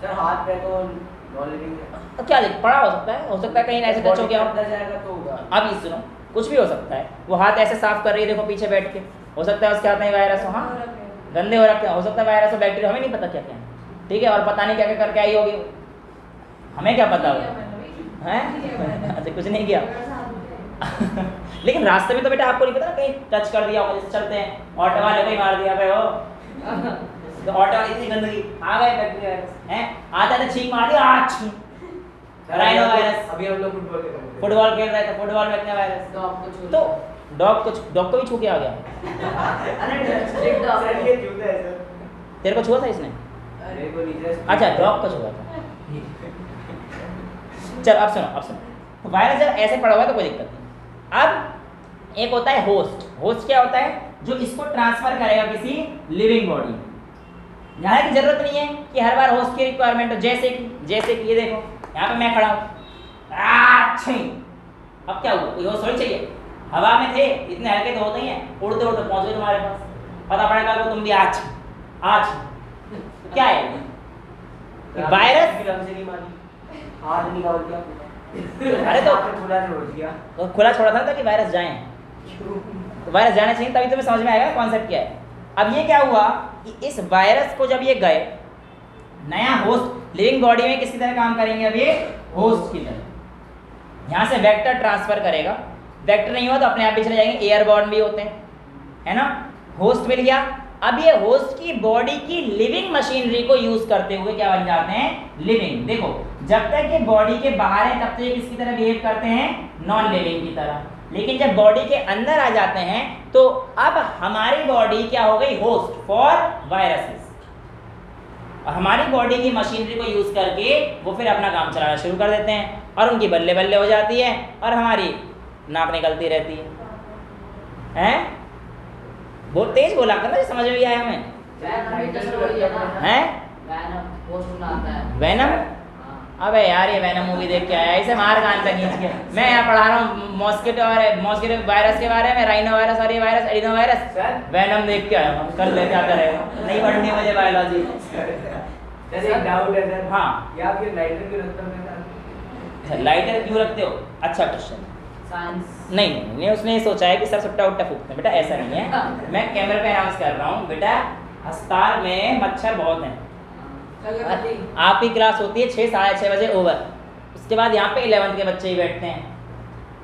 सर हाथ पे तो नॉन लिविंग है। तो क्या देख पड़ा हो सकता है कहीं ऐसे टच हो गया हो। अंदर जाएगा तो होगा। अब ये सुनो, कुछ भी हो सकता है, वो हाथ ऐसे साफ कर रही है, देखो पीछे बैठ के, हो सकता है उसके हाथ में वायरस हो, हाँ गंदे हो रखे हो सकता है वायरस हो, बैक्टीरिया, हमें नहीं पता क्या क्या है, ठीक है, और पता नहीं क्या क्या करके आई होगी, हमें क्या पता हो हैं। अच्छा कुछ नहीं किया लेकिन रास्ते में तो बेटा आपको नहीं पता ना, कहीं टच कर दिया हो, जैसे चलते हैं ऑटो वाले को ही मार दिया भाई हो तो ऑटो वाली इतनी गंदगी आ गए बैक्टीरिया वायरस हैं, आता है तो छींक मार दिया, आज राइनो वायरस। अभी हम लोग फुटबॉल खेल रहे थे, फुटबॉल में इतने वायरस, तो डॉग को भी छू के आ गया। सर ये जूता है सर। तेरे को छुआ था इसने? अरे को नीचे। अच्छा डॉग को छुआ था। चल अब सुनो, तो वायरस जब ऐसे पड़ा हुआ है तो कोई दिक्कत नहीं। अब एक होता है होस्ट। होस्ट क्या होता है? जो इसको ट्रांसफर करेगा किसी लिविंग बॉडी में। यहाँ की जरूरत नहीं है कि हर बार होस्ट की रिक्वायरमेंट हो, जैसे कि ये देखो यहाँ पे मैं खड़ा हूँ, अब क्या हुआ, कोई होस्ट थोड़ी चाहिए, हवा में थे, इतने हल्के तो होते ही हैं, उड़ते उड़ते पहुंच गए तुम्हारे पास, पता पड़ेगा तो तुम भी आज क्या है वायरस से नहीं मानी, हाथ निकाल दिया। अरे तो खुला छोड़ दिया, तो खुला छोड़ा था ताकि वायरस जाए, तो वायरस जाना चाहिए, तभी तुम्हें समझ में आएगा कॉन्सेप्ट क्या है। अब ये क्या हुआ कि इस वायरस को जब ये गए, नया होस्ट लिविंग बॉडी में किसकी तरह काम करेंगे, अब ये होस्ट की तरह यहाँ से वेक्टर ट्रांसफर करेगा। वेक्टर नहीं हुआ तो अपने आप भी चले जाएंगे, एयरबॉर्न भी होते हैं, है ना। होस्ट मिल गया, अब ये होस्ट की बॉडी की लिविंग मशीनरी को यूज करते हुए क्या बन जाते हैं, लिविंग। देखो जब तक ये बॉडी के बाहर है तब तक ये किसकी तरह बिहेव करते हैं, नॉन लिविंग की तरह, लेकिन जब बॉडी के अंदर आ जाते हैं तो अब हमारी बॉडी क्या हो गई, होस्ट फॉर वायरसेस। हमारी बॉडी की मशीनरी को यूज करके वो फिर अपना काम चलाना शुरू कर देते हैं और उनकी बल्ले बल्ले हो जाती है और हमारी नाक निकलती रहती है। हैं बहुत तेज बोला करना, समझ में भी आया हमें, हैं वैनम। अबे यार ये वैनम मूवी देख के आया, इसे मार कान का खींच के। मैं यहाँ पढ़ा रहा हूँ मॉस्किटो वायरस के बारे में, राइनो वायरस और ये वायरस एडिनो वायरस, वैनम देख के आया हूँ, कर ले क्या करेगा, नहीं पढ़नी मुझे बायोलॉजी। जैसे एक डाउट है सर, हाँ ये आप ये लाइटर क्यों रखते हो? लाइटर क्यों रखते हो, अच्छा क्वेश्चन। नहीं उसने सोचा है कि सर सुट्टा उट्टा फूकते हैं, बेटा ऐसा नहीं है। मैं कैमरे पे अनाउंस कर रहा हूँ, बेटा अस्पताल में मच्छर बहुत हैं। आपकी क्लास होती है 6 साढ़े 6 बजे ओवर, उसके बाद यहाँ पे 11th के बच्चे ही बैठते हैं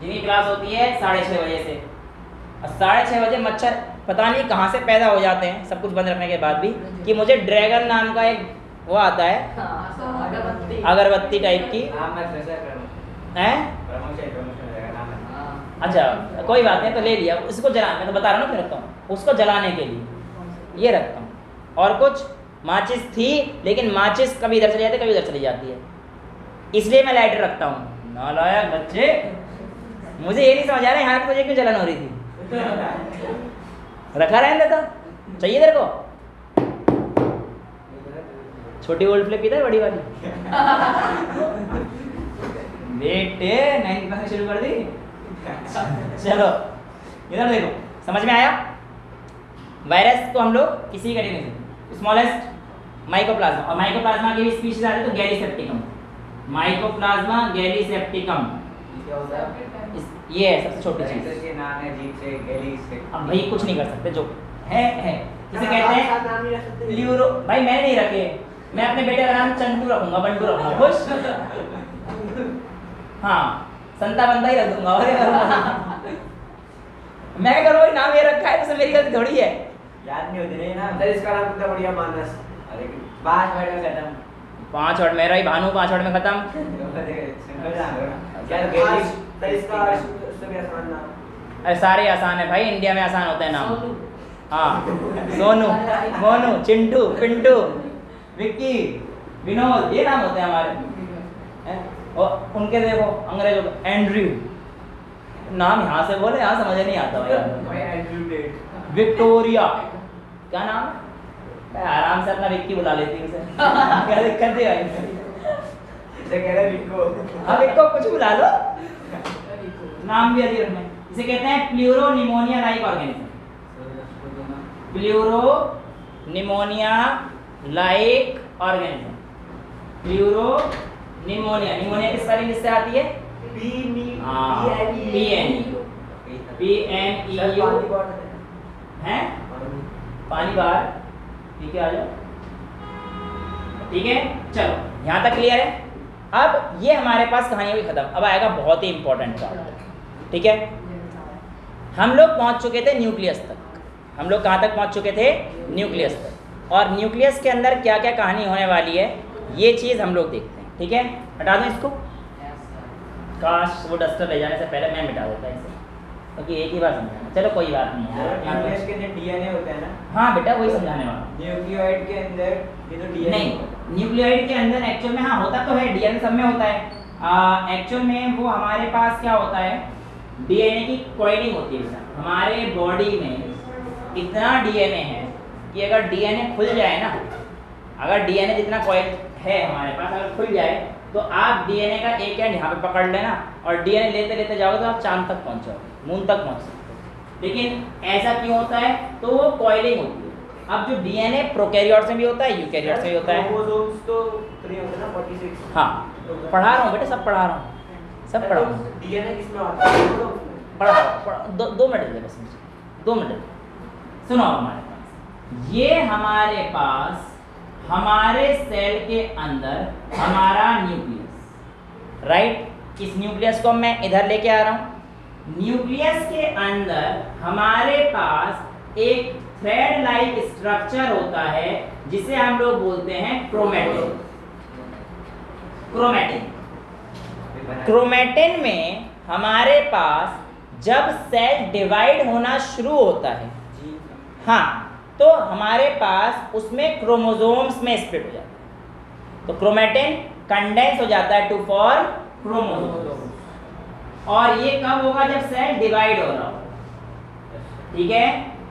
जिनकी क्लास होती है 6:30 बजे से, और 6:30 बजे मच्छर पता नहीं कहाँ से पैदा हो जाते हैं, सब कुछ बंद रखने के बाद भी, कि मुझे ड्रैगन नाम का एक वो आता है अगरबत्ती टाइप की, अच्छा कोई बात नहीं, तो ले लिया उसको जलाने, मैं तो बता रहा हूँ, फिर रखता हूँ उसको जलाने के लिए ये रखता हूँ। और कुछ माचिस थी, लेकिन माचिस कभी इधर चली जाती है कभी उधर चली जाती है, इसलिए मैं लाइटर रखता हूँ। नालायक बच्चे, मुझे ये नहीं समझ आ रहा है यहाँ की मुझे क्यों जलन हो रही थी। रखा रहने देता, चाहिए तेरे को छोटी ओल्ड फ्लिप इधर, बड़ी वाली बेटे 9th क्लास शुरू कर दी। चलो इधर देखो, समझ में आया। वायरस को हम लोग किसी कैटेगरी में स्मॉलेस्ट माइकोप्लाज्मा, और माइकोप्लाज्मा की भी स्पीशीज आती है तो गैलीसेप्टिकम, माइकोप्लाज्मा गैलीसेप्टिकम, क्या होता है? ये है सबसे छोटी चीज। के नाम है जीप से गैली से। अब भाई कुछ नहीं कर सकते जो है इसे कहते हैं नाम नहीं रख सकते। ल्यूरो। भाई मैंने नहीं रखे, मैं अपने बेटे का नाम चंटू रखूंगा, बंटू रखूंगा, खुश। हाँ संता बंदा ही रख दूंगा और ये करूंगा। मैं क्या करूँ, नाम ये रखा है तो सब मेरी गलती थोड़ी है। याद नहीं होती नहीं ना। सर इसका नाम कितना बढ़िया मानस। अरे 5 वर्ड में खत्म। 5 वर्ड मेरा ही भानु, 5 वर्ड में खत्म। सिंपल जान लो ना। क्या सर इसका उससे भी आसान नाम। अरे सारे आसान है भाई, इंडिया में आसान होते हैं नाम। सोनू। हाँ सोनू, मोनू, चिंटू, पिंटू, विक्की, विनोद, ये नाम होते हैं हमारे हैं? और उनके देखो अंग्रेजों का एंड्रयू, नाम यहाँ से बोले यहाँ समझ नहीं आता भाई। Andrew Tate. विक्टोरिया, क्या नाम है? मैं आराम से अपना विक्की बुला लेती हूँ उसे। क्या दिक्कत है भाई? इसे कह रहे विक्को। अब विक्को कुछ बुला लो, नाम भी अजीब रखना। इसे कहते हैं pleuropneumonia like organism. Pleuropneumonia like organism. Pleuropneumonia, pneumonia किस स्पेलिंग जिससे आती है? PNEU हैं? पानी बाहर, ठीक है आ जाओ। ठीक है चलो यहाँ तक क्लियर है। अब ये हमारे पास कहानी भी खत्म। अब आएगा बहुत ही इंपॉर्टेंट पार्ट। ठीक है, हम लोग पहुंच चुके थे न्यूक्लियस तक। हम लोग कहाँ तक पहुंच चुके थे? न्यूक्लियस तक। और न्यूक्लियस के अंदर क्या क्या कहानी होने वाली है ये चीज़ हम लोग देखते हैं। ठीक है, हटा दूँ इसको? काश वो डस्टर ले जाने से पहले मैं मिटा देता इसे, क्योंकि एक ही बार समझाना। चलो कोई बात नहीं है। न्यूक्लियस के अंदर डीएनए होता है ना। हाँ बेटा वही समझाने वाला। न्यूक्लियोइड के अंदर ये तो डीएनए नहीं, न्यूक्लियोइड के अंदर एक्चुअल में हाँ होता तो है, डीएनए सब में होता है। एक्चुअल में वो हमारे पास क्या होता है, डीएनए की कॉइलिंग होती है। हमारे बॉडी में इतना डीएनए है कि अगर डीएनए खुल जाए ना, अगर डीएनए जितना कॉइल है हमारे पास अगर खुल जाए तो आप डीएनए का एक एंड यहाँ पे पकड़ लेना और डीएनए लेते लेते जाओगे तो आप चांद तक पहुँच जाओगे, मून तक पहुँच सकते हो। लेकिन ऐसा क्यों होता है? तो वो कॉइलिंग होती है। अब जो डीएनए प्रोकैरियोट्स में भी होता है, यूकैरियोट्स में भी होता है। क्रोमोसोम्स तो 3 होते हैं ना, 46। हाँ पढ़ा रहा हूँ बेटे, सब पढ़ा रहा हूँ, सब पढ़ा रहा हूँ। डीएनए किसमें आता है? पढ़ा रहा हूँ। 2 मिनट दे बस मुझे, 2 मिनट सुनो। हमारे पास ये हमारे पास हमारे सेल के अंदर हमारा न्यूक्लियस, राइट? इस न्यूक्लियस को मैं इधर लेके आ रहा हूँ। न्यूक्लियस के अंदर हमारे पास एक थ्रेड लाइक स्ट्रक्चर होता है जिसे हम लोग बोलते हैं क्रोमैटिन। क्रोमैटिन में हमारे पास जब सेल डिवाइड होना शुरू होता है, हाँ, तो हमारे पास उसमें क्रोमोसोम्स में स्प्लिट हो जाता है। तो क्रोमैटिन कंडेंस हो जाता है टू फॉर्म क्रोमोसोम्स। और ये कब होगा? जब सेल डिवाइड हो रहा हो। ठीक है,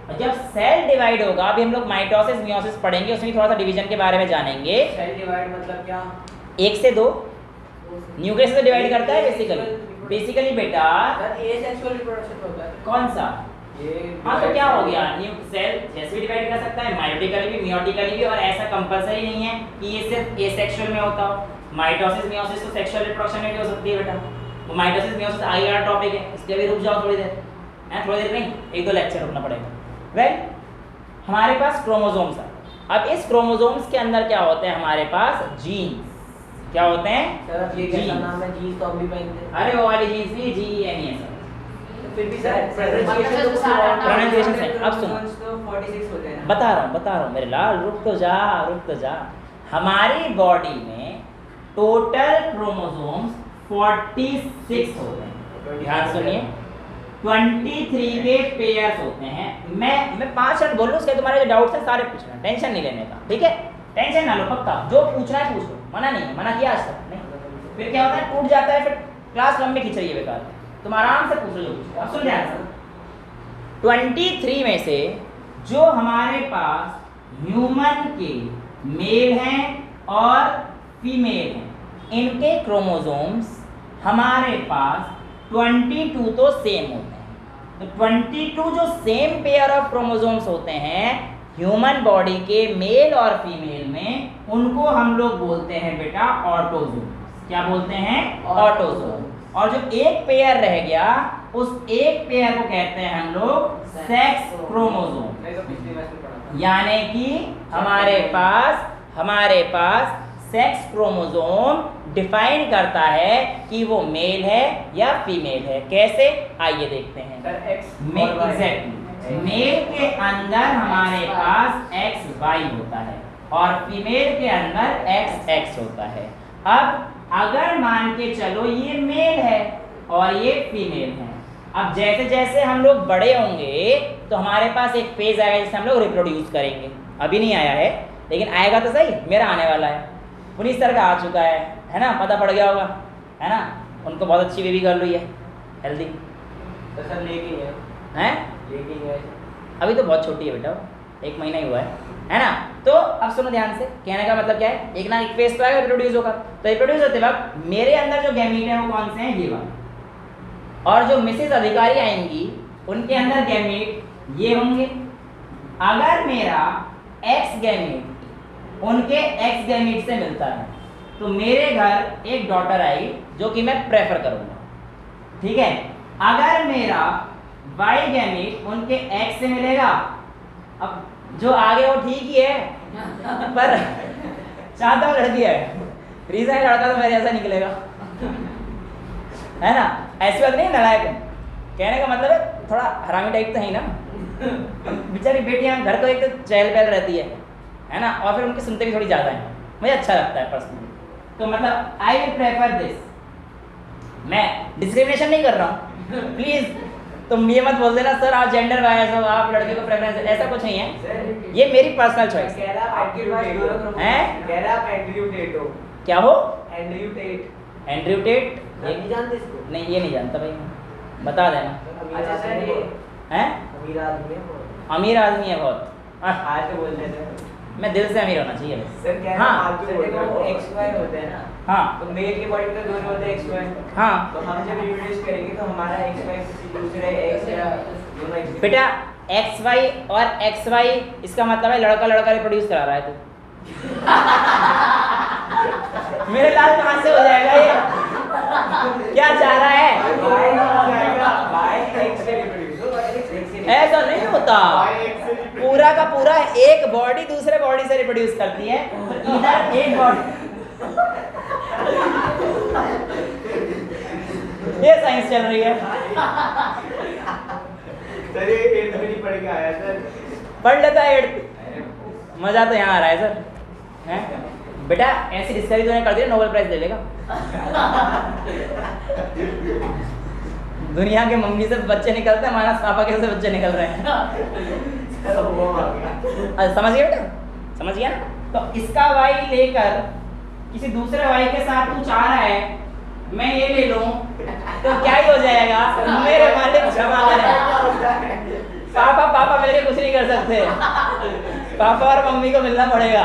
और जब सेल डिवाइड होगा, अभी हम लोग माइटोसिस मियोसिस पढ़ेंगे, उसमें थोड़ा सा डिवीजन के बारे में जानेंगे। सेल डिवाइड मतलब क्या? 1 से 2 न्यूक्लियस से डिवाइड करता है बेसिकली बेटा। एसेक्सुअल रिप्रोडक्शन होता है। कौन सा? ये हाँ तो क्या हो गया, न्यू सेल जैसे भी डिवाइड कर सकता है, माइटोटिकली भी मियोटिकली भी, और ऐसा कंपलसरी नहीं है कि ये सिर्फ एसेक्सुअल में होता हो। माइटोसिस मियोसिस तो सेक्सुअल रिप्रोडक्शन में भी हो सकती है बेटा। वो माइटोसिस मियोसिस आगे वाला टॉपिक है, इसके भी रुक जाओ थोड़ी देर, है थोड़ी देर नहीं, 1-2 लेक्चर रुकना पड़ेगा। वेल हमारे पास क्रोमोसोम्स है। अब इस क्रोमोसोम्स के अंदर क्या होते हैं? हमारे पास जीन्स। क्या होते हैं? सर ये कैसा नाम है? जीन्स तो हम भी पहनते हैं। अरे वो वाली जीन्स नहीं, GENES। फिर भी सर प्रोनाउंसिएशन से अब सुनो, तो 46 होते हैं ना। बता रहा हूँ मेरे लाल, रुक तो जा। हमारी बॉडी में टोटल क्रोमोसोम्स 46 होते हैं। ध्यान सुनिए, 23 के पेयर्स होते हैं। मैं 5 मिनट बोल लूँ, उसके तुम्हारे जो डाउट्स हैं सारे पूछना, टेंशन नहीं लेने का। ठीक है, टेंशन ना लो, पक्का जो पूछना है पूछ लो, मना नहीं है, मना किया आज तक नहीं। फिर क्या होता है, टूट जाता है, फिर क्लास लंबी खींच रही है बेकार। तुम आराम से पूछ लो। अब सुन ध्यान से, 23 में से जो हमारे पास ह्यूमन के मेल हैं और फीमेल हैं, इनके क्रोमोसोम्स हमारे पास 22 तो सेम होते हैं। तो 22 जो सेम पेयर ऑफ क्रोमोसोम्स होते हैं ह्यूमन बॉडी के मेल और फीमेल में, उनको हम लोग बोलते हैं बेटा ऑटोसोम्स। क्या बोलते हैं? ऑटोसोम्स। और जो एक पेयर रह गया उस एक पेयर को कहते हैं हम लोग सेक्स क्रोमोसोम। नहीं तो पिछली मैच में पढ़ा था। यानी कि हमारे पास सेक्स क्रोमोसोम डिफाइन करता है कि वो मेल है या फीमेल है। कैसे, आइए देखते हैं। सर एक्स एग्जैक्टली मेल के अंदर हमारे पास एक्स वाई होता है और फीमेल के अंदर एक्स एक्स होता है। अब अगर मान के चलो ये मेल है और ये फीमेल है, अब जैसे जैसे हम लोग बड़े होंगे तो हमारे पास एक फेज आएगा जिससे हम लोग रिप्रोड्यूस करेंगे। अभी नहीं आया है लेकिन आएगा तो सही, मेरा आने वाला है, पुनीत सर का आ चुका है ना, पता पड़ गया होगा, है ना। उनको बहुत अच्छी बेबी गर्ल हुई है, हेल्दी। तो सर लेके है हैं? लेके है अभी तो बहुत छोटी है बेटा, 1 महीना ही हुआ है ना। तो अब सुनो ध्यान से, कहने का मतलब क्या है, एक ना एक फेज तो आएगा, रिप्रोड्यूस होगा। तो रिप्रोड्यूस होते वक्त मेरे अंदर जो गैमीट है वो कौन से हैं, ये वाले। और जो मिसेस अधिकारी आएंगी उनके अंदर गैमीट ये होंगे। अगर मेरा एक्स गैमीट उनके एक्स गैमीट से मिलता है तो मेरे घर एक डॉटर आई जो कि मैं प्रेफर करूंगा, ठीक है। अगर मेरा वाई गैमीट उनके एक्स से मिलेगा, अब जो आगे वो ठीक ही है पर चाहता हूँ लड़की है, रीजन है लड़का तो मेरे ऐसा निकलेगा, है ना। ऐसी बात नहीं, नालायक कहने का मतलब है थोड़ा हरामी टाइप तो है ही ना। बेचारी बेटियां घर को एक तो चहल पहल रहती है ना, और फिर उनकी सुनते भी थोड़ी ज़्यादा है, मुझे अच्छा लगता है पर्सनली। तो मतलब आई विल प्रेफर दिस, मैं डिस्क्रिमिनेशन नहीं कर रहा हूँ प्लीज़ तुम ये मत बोल देना सर आप जेंडर बायस हो, आप लड़के को प्रेफरेंस, ऐसा कुछ नहीं है, ये मेरी पर्सनल चॉइस कह रहा आप आपके पास दोनों हैं। कह रहा आप एंड्रयू टेट हो। क्या हो? Andrew Tate. Andrew Tate? ये नहीं जानते इसको? नहीं, ये नहीं जानता भाई, बता देना। अच्छा सर ये हैं? अमीर आदमी है बहुत। अमीर आदमी है बहुत, आज तो बोलते थे मैं दिल से अमीर होना चाहिए बस। सर क्या हाँ। आज तो देखो वो एक्स वाई होते हैं ना, हाँ तो मेल की बॉडी में तो दोनों होते हैं एक्स वाई। हाँ तो हम जब रिप्रोड्यूस करेंगे तो हमारा एक्स वाई किसी दूसरे एक्स या दोनों एक्स बेटा, एक्स वाई और एक्स वाई इसका मतलब है लड़का लड़का रिप्रोड्यूस करा रहा है तू। मेरे लाल कहाँ से हो जाएगा ये, क्या चाह रहा है? वाई एक्स से रिप्रोड्यूस हो, वाई एक्स से ऐसा नहीं होता, पूरा का पूरा एक बॉडी दूसरे बॉडी से रिप्रोड्यूस करती है, तो इधर एक बॉडी। ये साइंस चल रही है। सर ये 8th में नहीं पढ़ के आया सर। पढ़ लेता है 8th, मजा तो यहाँ आ रहा है सर, हैं? बेटा ऐसी डिस्कवरी तूने कर दी, नोबेल प्राइज ले लेगा। दुनिया के मम्मी से बच्चे निकलते हैं, हमारा पापा के से बच्चे निकल रहे हैं। समझ गया बेटा, समझ गया ना। तो इसका वाई लेकर किसी दूसरे वाई के साथ तू चाह रहा है मैं ये ले लूं तो क्या ही हो जाएगा, मेरे मालिक क्षमा करें, पापा पापा मेरे कुछ नहीं कर सकते, पापा और मम्मी को मिलना पड़ेगा।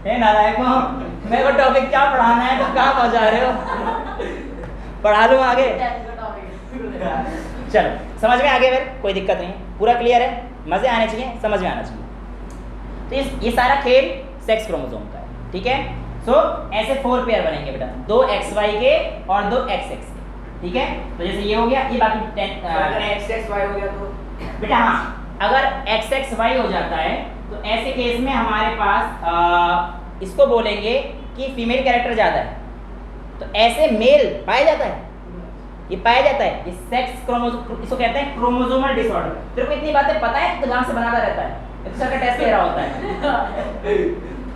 हे नालायकों, मेरे को टॉपिक क्या पढ़ाना है, तो कहाँ पहुँचा रहे हो, पढ़ा लूँ आगे। चलो समझ में आ गया, फिर कोई दिक्कत नहीं है, पूरा क्लियर है, मजे आने चाहिए, समझ में आना चाहिए। तो ये सारा खेल सेक्स क्रोमोसोम का है, ठीक है। सो ऐसे 4 पेयर बनेंगे बेटा, 2 XY के और 2 XX के, ठीक है। तो जैसे ये हो गया, ये बाकी XXY हो गया तो बेटा हाँ, अगर XXY हो जाता है तो ऐसे केस में हमारे पास इसको बोलेंगे कि फीमेल कैरेक्टर ज़्यादा है, तो ऐसे मेल पाया जाता है, ये पाया जाता है, ये सेक्स क्रोमोसोम, इसको कहते हैं क्रोमोसोमल डिसऑर्डर। तेरे को इतनी बातें पता है तो दिमाग से बनाता रहता है, इतना का टेस्ट ले रहा होता है।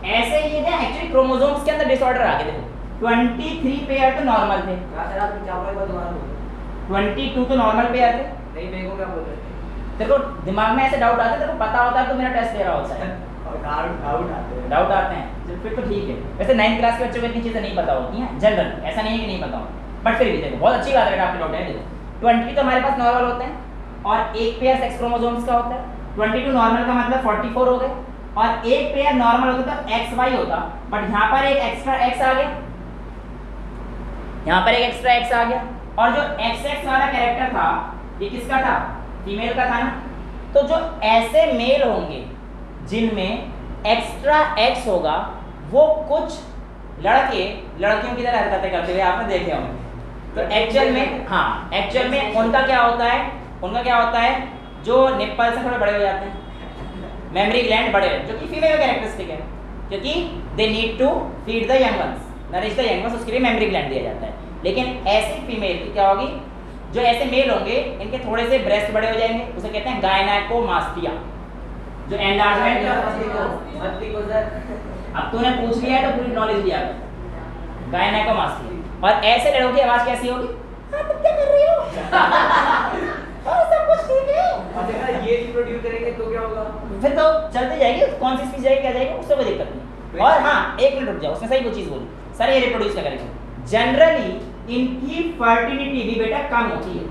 ऐसे ये ना एक्चुअली क्रोमोसोम्स के अंदर डिसऑर्डर आ गए, देखो 23 पेयर तो नॉर्मल थे, सर आप क्या बोल रहे हो, दोबारा बोलो। 22 तो नॉर्मल पेयर थे। नहीं मेरे को क्या बोल रहे थे, तेरे को दिमाग में ऐसे डाउट आते हैं, तेरे को पता होता है तो मेरा टेस्ट ले रहा होता है, और डाउट आते हैं। फिर तो ठीक है। वैसे 9th क्लास के बच्चों को इतनी चीज़ें नहीं पता होती हैं जनरल, ऐसा नहीं है कि नहीं पता हो, बट फिर भी देखो बहुत अच्छी बात है आपके डाउट है। देखो 20 तो हमारे पास नॉर्मल होते हैं और एक पेयर सेक्स क्रोमोसोम्स का होता है, 22 नॉर्मल का मतलब 44 हो गए, और एक पेयर नॉर्मल होता तो XY होता, बट यहाँ पर एक एक्स्ट्रा X आ गया, यहाँ पर एक एक्स्ट्रा X आ गया, और जो XX वाला कैरेक्टर था ये किसका था, फीमेल का था ना। तो जो ऐसे मेल होंगे जिनमें एक्स्ट्रा X होगा, वो कुछ लड़के लड़कियों की तरह हरकतें करते हुए आपने देखे होंगे, तो एक्चुअल में उनका क्या होता है, जो निप्पल से थोड़े बड़े हो जाते हैं, मेमोरी ग्लैंड बड़े हो, जो कि फीमेल का कैरेक्टरिस्टिक है, क्योंकि they need to feed the young ones, nourish the young ones, उसके लिए मेमोरी ग्लैंड दिया जाता है। लेकिन ऐसी फीमेल की क्या होगी, जो ऐसे मेल होंगे इनके थोड़े से ब्रेस्ट बड़े हो जाएंगे, उसे कहते हैं गायनेकोमास्टिया, जो एनलार्जमेंट। अब तूने पूछ लिया है तो पूरी नॉलेज दिया, गायनेकोमास्टिया। और ऐसे लड़कों की आवाज कैसी होगी, हाँ तुम क्या कर रही हो सब कुछ ठीक है। अगर ये रिप्रोड्यूस करेंगे तो क्या होगा? फिर तो चलती जाएगी, कौन सी स्पीच जाएगी, क्या जाएगी, उससे कोई दिक्कत नहीं। और हाँ, एक मिनट रुक जाओ, उसमें सही वो चीज बोली सर, ये रिप्रोड्यूस क्या करेंगे, जनरली इनकी फर्टिलिटी भी बेटा कम होती है,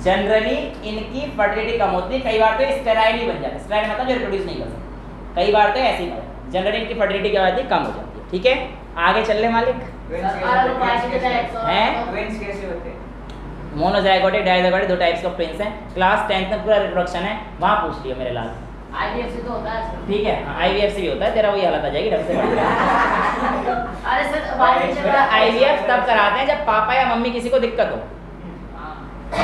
जनरली इनकी फर्टिलिटी कम होती है, कई बार तो स्टेराइल ही बन जाता है, स्टेराइल मतलब जो रिप्रोड्यूस नहीं कर सकते, कई बार तो ऐसे ही बन, जनरली इनकी फर्टिलिटी क्या होती है, कम हो जाती है। ठीक है, आगे चल ले मालिक। हैं ट्विंस कैसे होते हैं? Monozygotic dizygotic 2 types of twins हैं, क्लास 10th में पूरा रिप्रोडक्शन है, वहां पूछ लियो मेरे लाल। आईवीएफ से तो होता है। ठीक है, आईवीएफ से भी होता है, तेरा वही हालत आ जाएगी ढंग से। अरे सर आईवीएफ तब कराते हैं जब पापा या मम्मी किसी को दिक्कत हो।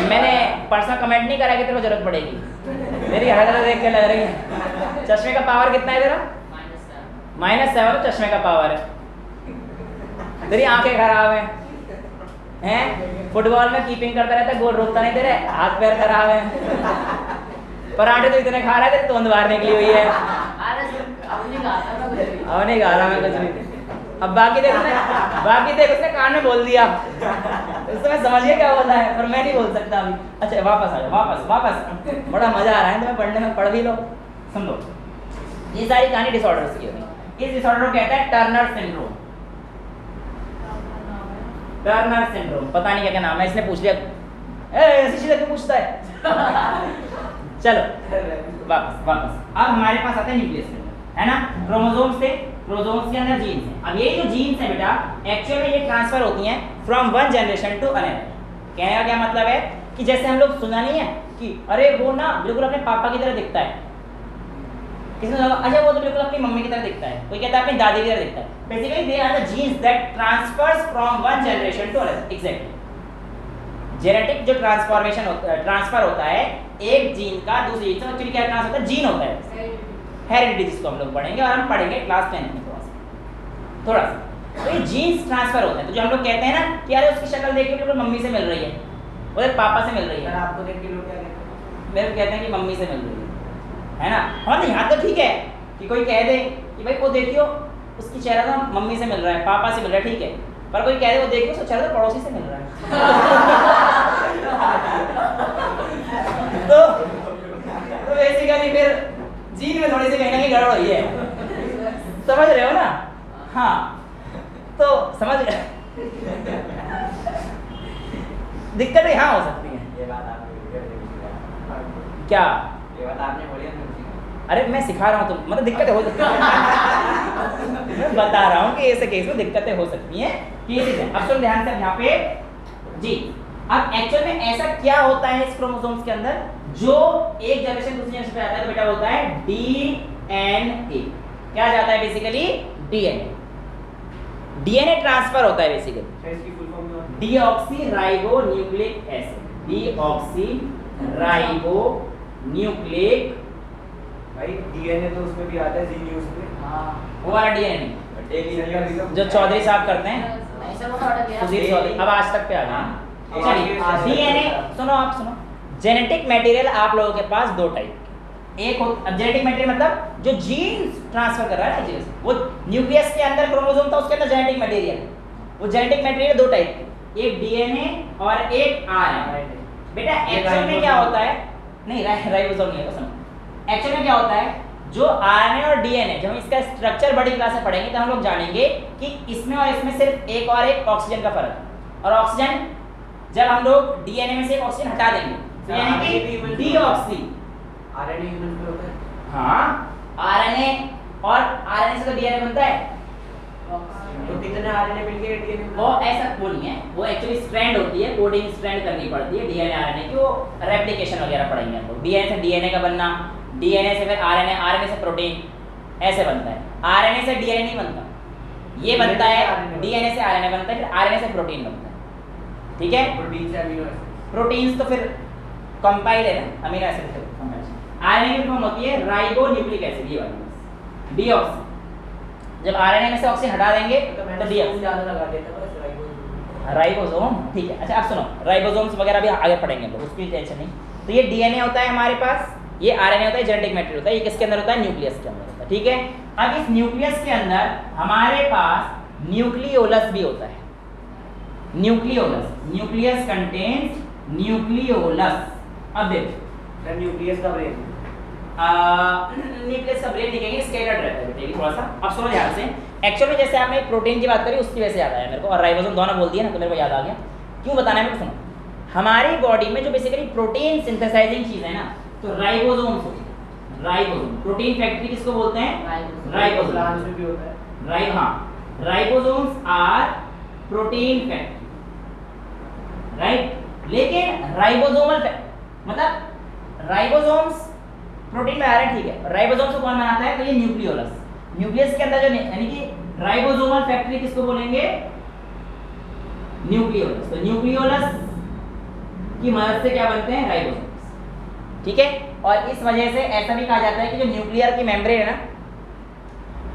मैंने पर्सनल कमेंट नहीं करा कि तेरे को जरूरत पड़ेगी, मेरी हालत देख के लग रही है। चश्मे का पावर कितना है तेरा? -7 तो चश्मे का पावर है, तेरी आंखें खराब हैं, फुटबॉल में कीपिंग करता रहता है, गोल रोकता नहीं, तेरे हाथ पैर खराब है, पराठे तो इतने खा रहा है, तेरी तोंद बाहर निकली हुई है। अरे सर अब नहीं कहा था मैं कुछ भी। अब नहीं गा रहा मैं कुछ भी। अब बाकी देख उसने कान में बोल दिया, उससे मैं समझ गया क्या होता है, पर मैं नहीं बोल सकता अभी। अच्छा वापस आ जाओ, वापस बड़ा मजा आ रहा है तुम्हें पढ़ने में, पढ़ भी लो, सुन लो। ये सारी कहानी डिसऑर्डर्स की होगी। इस डिसऑर्डर को कहता है टर्नर सिंड्रोम। टर्नर सिंड्रोम, पता नहीं क्या नाम है, इसने पूछ लिया, ऐसी चीजें क्यों पूछता है। चलो वापस अब हमारे पास आता है न्यूक्लियस के अंदर, है ना, क्रोमोसोम्स थे, क्रोमोसोम्स के अंदर जीन्स हैं। अब ये जो जीन्स हैं बेटा, एक्चुअल में ये ट्रांसफर होती हैं from one generation to another. कहने का क्या मतलब है कि जैसे हम लोग सुना नहीं है कि अरे वो ना बिल्कुल अपने पापा की तरह दिखता है, किसी ने अच्छा वो तो बिल्कुल अपनी मम्मी की तरह दिखता है, कोई कहता है अपनी दादी की तरह दिखता है। Basically they are the genes that transfers from one generation to another. Exactly, genetic जो ट्रांसफर होता है एक जीन का दूसरी जीन से, एक्चुअली क्या ट्रांसफर होता है, जीन होता है, हेरिडिटी जिसको हम लोग पढ़ेंगे, और हम पढ़ेंगे क्लास 10 में थोड़ा सा। तो ये जीन्स ट्रांसफर होते हैं, तो जो हम लोग कहते हैं ना कि यार उसकी शक्ल देख के बिल्कुल मम्मी से मिल रही है, उधर पापा से मिल रही है, आपको देख के लोग क्या कहते हैं? मेरे को कहते हैं कि मम्मी से मिल रही है ना। हाँ यहाँ तो ठीक है कि कोई कह दे कि भाई वो देखियो उसकी चेहरा तो मम्मी से मिल रहा है, पापा से मिल रहा है, ठीक है, पर कोई कह दे वो देखियो उसका चेहरा तो पड़ोसी से मिल रहा है। तो बेसिकली फिर जीन में थोड़ी सी कहीं ना कहीं गड़बड़ हुई है, समझ रहे हो ना। हाँ तो समझ दिक्कत यहाँ हो सकती है। ये बात आपने क्या? ये बात आपने बोली है। अरे मैं सिखा रहा हूँ, तो मतलब दिक्कतें हो सकती हैं। मैं बता रहा हूँ कि ऐसे केस में दिक्कतें हो सकती हैं कि ये चीजें। अब सुन ध्यान से यहाँ पे जी। अब एक्चुअल में ऐसा क्या होता है इस क्रोमोसोम्स के अंदर, जो एक जनरेशन दूसरी जनरेशन पे आता है, तो बेटा होता है डीएनए। क्या जाता है बेसिकली? डीएनए। डीएनए ट्रांसफर होता है बेसिकली। इसकी फुल फॉर्म क्या है? Deoxy ribo nucleic acid. Deoxy ribo nucleic, भाई डीएनए तो उसमें भी आता है, जी न्यूज़ पे। हां वो वाला डीएनए डेली जो चौधरी साहब करते हैं, ऐसा वो थोड़ा गया। सुधीर चौधरी, अब आज तक पे आ गए। चलिए डीएनए सुनो, आप सुनो। जेनेटिक मटेरियल आप लोगों के पास दो टाइप के, एक अब जेनेटिक मटेरियल मतलब जो जीन्स ट्रांसफर कर रहा है ना जीन्स, वो न्यूक्लियस के अंदर क्रोमोसोम था, उसके अंदर जेनेटिक मटेरियल। वो जेनेटिक मटेरियल दो टाइप के, एक डीएनए और एक आरएनए। बेटा एक्चुअल में क्या होता है, नहीं राइबोसोम नहीं है, सुनो। एक्चुअल में क्या होता है, जो आरएनए और डीएनए, जब हम इसका स्ट्रक्चर बड़ी क्लास में पढ़ेंगे तो हम लोग जानेंगे कि इसमें और इसमें सिर्फ एक और एक ऑक्सीजन का फर्क है। और ऑक्सीजन जब हम लोग डीएनए में से एक ऑक्सीजन हटा देंगे तो यानी कि डीऑक्सी। आरएनए ह्यूमन पे होता है। हाँ आरएनए, और आरएनए से तो डीएनए बनता है। तो कितने आरएनए मिलके डीएनए? वो ऐसा वो नहीं है, वो एक्चुअली स्ट्रैंड होती है, कोडिंग स्ट्रैंड करनी पड़ती है डीएनए आरएनए की। वो रेप्लिकेशन वगैरह पढ़ेंगे हम लोग। डीएनए से डीएनए का बनना, डीएनए से फिर आरएनए, आरएनए से प्रोटीन, ऐसे बनता है। आरएनए से डीएनए नहीं बनता, ये बनता है डीएनए से आरएनए बनता है, फिर आरएनए से प्रोटीन बनता है। ठीक है। प्रोटीन से अमीनो एसिड, प्रोटीन्स तो फिर कंपाइल है ना, अमीनो एसिड से कंपाइल। आरएनए की फॉर्म होती है राइबो न्यूक्लिक एसिड, ये वाली डीऑक्सी। जब आरएनए में से ऑक्सीजन हटा देंगे तो तो मैंने डीऑक्सी ज्यादा लगा देता बस राइबोसोम। राइबोसोम, ठीक है। अच्छा आप सुनो, राइबोसोम्स वगैरह भी आगे पढ़ेंगे हम लोग, उसकी टेंशन नहीं। तो ये डीएनए होता है हमारे पास, ये आरएनए होता है, जेनेटिक मैटेरियल होता है। ये किसके अंदर होता है? न्यूक्लियस के अंदर होता है, ठीक है। अब इस न्यूक्लियस के अंदर हमारे पास न्यूक्लियोलस भी होता है। Nucleolus, nucleus contains nucleolus. अब देखो न्यूक्लियस का ब्रेन, न्यूक्लियस का ब्रेन लिखेंगे, स्केलेटन रहता है देखिए थोड़ा सा। अब सुनो ध्यान से, एक्चुअल में जैसे आपने प्रोटीन की बात करी उसकी वजह से याद आया मेरे को, और राइबोसोम दोनों बोल दिया ना तो मेरे को याद आ गया। क्यों बताना है मेरे को, सुनो। हमारी बॉडी में जो बेसिकली प्रोटीन सिंथेसाइजिंग चीज है ना, तो राइबोसोम्स होती है। राइबोसोम, प्रोटीन फैक्ट्री किसको बोलते हैं? राइबोसोम। प्लांट्स में भी होता है। Ribosomes are protein factory, right. लेकिन राइबोसोमल मतलब राइबोसोम्स प्रोटीन में आ रहे हैं, ठीक है। राइबोसोम्स को कौन बनाता है? तो ये न्यूक्लियोलस, न्यूक्लियस के अंदर जो यानी कि राइबोसोमल फैक्ट्री किसको बोलेंगे? न्यूक्लियोलस। तो न्यूक्लियोलस की मदद से क्या बनते हैं? राइबोसोम्स, ठीक है। और इस वजह से ऐसा भी कहा जाता है कि जो न्यूक्लियर की मेम्ब्रेन है ना,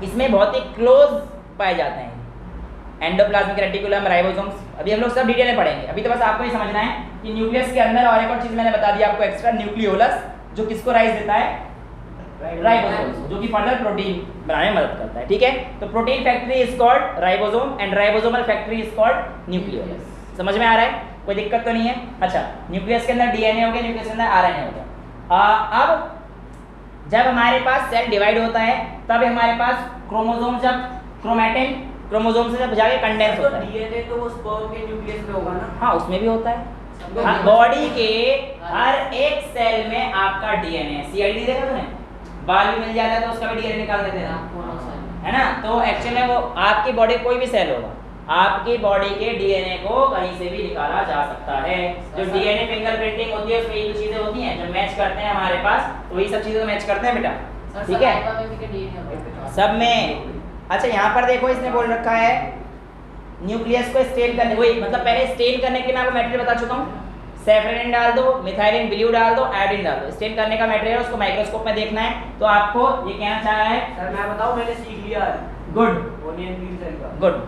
इसमें बहुत ही क्लोज पाए जाते हैं एंडोप्लाज्मिक रेटिकुलम, राइबोसोम्स। अभी हम लोग सब डिटेल में पढ़ेंगे, अभी तो बस आपको ये समझना है कि न्यूक्लियस के अंदर, और एक और चीज मैंने बता दी आपको एक्स्ट्रा, न्यूक्लियोलस जो किसको राइज देता है? राइबोसोम्स, जो कि फर्दर प्रोटीन बनाने में मदद करता है, ठीक है। तो protein factory is called ribosome and ribosomal factory is called nucleolus. समझ में आ रहा है? कोई दिक्कत तो नहीं है? अच्छा, न्यूक्लियस के अंदर डीएनए हो गया, न्यूक्लियस के अंदर आरएनए हो गया। अब जब हमारे पास सेल डिवाइड होता है तब हमारे पास क्रोमोसोम, जब क्रोमैटिन क्रोमोसोम से जब जाके कंडेंस होता है, डीएनए तो वो स्पर्म के न्यूक्लियस में होगा ना? हाँ उसमें भी होता है। बॉडी के हर एक सेल में आपका डीएनए, सीआईडी देखा तूने? बाल भी मिल जाता है तो उसका भी डीएनए निकाल देते हैं, है ना। तो एक्चुअल में वो आपकी बॉडी कोई भी सेल होगा, आपकी बॉडी के डीएनए को कहीं से भी निकाला जा सकता है। जो डीएनए फिंगरप्रिंटिंग होती है उसमें ये चीजें होती हैं जो मैच करते हैं हमारे पास, तो वही सब चीजें मैच करते हैं बेटा, ठीक है सब में। अच्छा यहाँ पर देखो, इसने बोल रखा है न्यूक्लियस को स्टेन करने, वही मतलब पहले स्टेन करने के लिए मैं आपको मटेरियल बता चुका हूँ। सेफ्रेनिन डाल दो, मिथाइलिन ब्लू डाल दो, आयोडीन डाल दो। स्टेन करने का मटेरियल उसको माइक्रोस्कोप में देखना है। तो आपको ये कहना चाह रहा है, सर मैं बताऊं, मैंने सीख लिया है गुड ओनियन पील सेल का। गुड,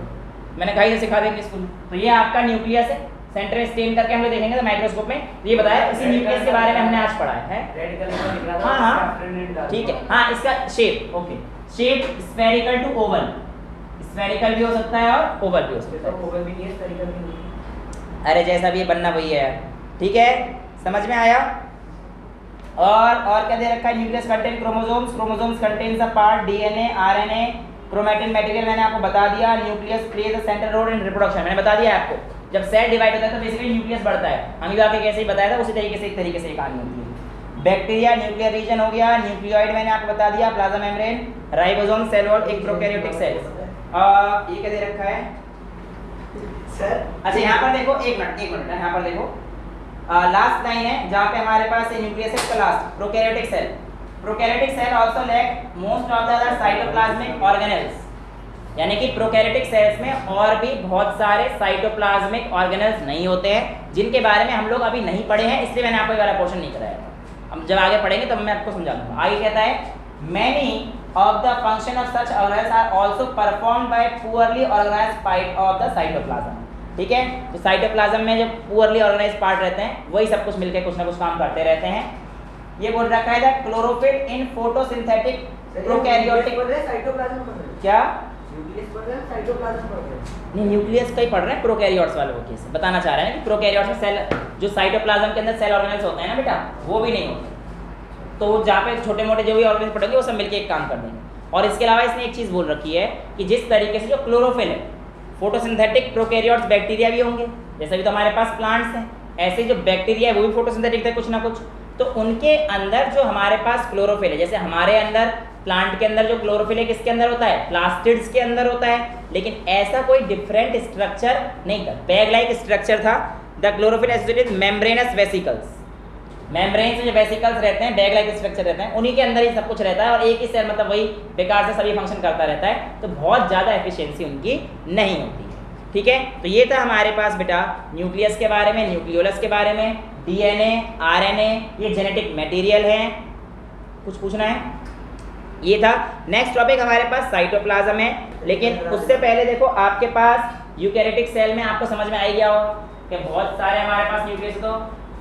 मैंने कहा ही सिखा देंगे स्कूल। तो ये आपका न्यूक्लियस है, सेंटर में स्टेन करके हम लोग देखेंगे तो माइक्रोस्कोप में ये बताया। इसी न्यूक्लियस के बारे में हमने आज पढ़ा है। रेड कलर का दिख रहा था, हाँ सेफ्रेनिन डाल ठीक है। हाँ इसका shape, okay, shape spherical to oval, spherical भी हो सकता है और ओवल भी हो सकता है। तो ओवल भी नहीं है, स्फेरिकल भी नहीं है। अरे जैसा भी बनना वही है, ठीक है, समझ में आया। और क्या दे रखा है? Nucleus contain chromosomes, chromosomes contains a part DNA, RNA, chromatin material मैंने आपको बता दिया। Nucleus plays a central role in reproduction, मैंने बता दिया आपको। जब सेल डिवाइड होता है तो बेसिकली न्यूक्लियस बढ़ता है। अमीबा के कैसे ही बताया था उसी तरीके से, एक तरीके से ये कहानी होती है। बैक्टीरिया न्यूक्लियर रीजन हो गया, न्यूक्लियोइड मैंने आपको बता दिया, plasma membrane, ribosome, cell wall, एक प्रोकैरियोटिक सेल। ये क्या दे रखा है सर? अच्छा यहाँ पर देखो, एक मिनट यहाँ पर देखो, लास्ट लाइन है जहाँ पे हमारे पास न्यूक्लियस है, last prokaryotic cell. Prokaryotic cell also lack most of the other cytoplasmic organelles, यानी कि प्रोकैरियोटिक सेल्स में और भी बहुत सारे साइटोप्लाज्मिक ऑर्गेनेल्स नहीं होते हैं, जिनके बारे में हम लोग अभी नहीं पढ़े हैं, इसलिए मैंने आपको ये वाला पोर्शन नहीं कराया था। हम जब आगे पढ़ेंगे तब मैं आपको समझा दूंगा। आगे कहता है many of the function of such organelles are also performed by poorly organized part of the cytoplasm, ठीक है। तो साइटोप्लाज्म में जो पुअरली ऑर्गेनाइज्ड पार्ट रहते हैं वही सब कुछ मिलकर कुछ ना कुछ काम करते रहते हैं। ये बोल रखा है the chlorophyll in photosynthetic prokaryotic, cytoplasm पढ़ रहे हैं, क्या न्यूक्लियस पढ़ रहे हैं, साइटोप्लाज्म पढ़ रहे हैं। नहीं न्यूक्लियस का ही पढ़ रहे हैं, प्रोकैरियोट्स वाले को केस बताना चाह रहे हैं कि प्रोकैरियोट्स में सेल, जो साइटोप्लाज्म के अंदर सेल ऑर्गेनेल्स होते हैं ना बेटा, वो भी नहीं होते। तो जहाँ पे छोटे मोटे जो भी ऑर्गेनेल्स पढ़ेंगे वो सब मिलके एक काम कर देंगे। और इसके अलावा इसने एक चीज़ बोल रखी है कि जिस तरीके से जो क्लोरोफिल है, फोटोसिंथेटिक प्रोकैरियोट्स बैक्टीरिया भी होंगे, जैसे भी तो हमारे पास प्लांट्स हैं, ऐसे जो बैक्टीरिया है वो भी फोटोसिंथेटिक थे कुछ ना कुछ। तो उनके अंदर जो हमारे पास क्लोरोफिल है, जैसे हमारे अंदर प्लांट के अंदर जो क्लोरोफिल है किसके अंदर होता है? प्लास्टिड्स के अंदर होता है, लेकिन ऐसा कोई डिफरेंट स्ट्रक्चर नहीं था, बैग लाइक स्ट्रक्चर था। The chlorophyll associated membranes vesicles, membrane से जो वेसिकल्स रहते हैं, बैग लाइक स्ट्रक्चर रहते हैं, उन्हीं के अंदर ही सब कुछ रहता है और एक ही सेल मतलब वही बेकार से सभी फंक्शन करता रहता है। तो बहुत ज़्यादा एफिशिएंसी उनकी नहीं होती है। ठीक है, तो ये था हमारे पास बेटा न्यूक्लियस के बारे में, न्यूक्लियोलस के बारे में, डीएनए, आरएनए, ये जेनेटिक मटेरियल है। कुछ पूछना है? ये था। नेक्स्ट टॉपिक हमारे पास साइटोप्लाज्म है, लेकिन उससे पहले देखो आपके पास यूकैरियोटिक सेल में आपको समझ में आ गया हो कि बहुत सारे हमारे पास न्यूक्लियस, तो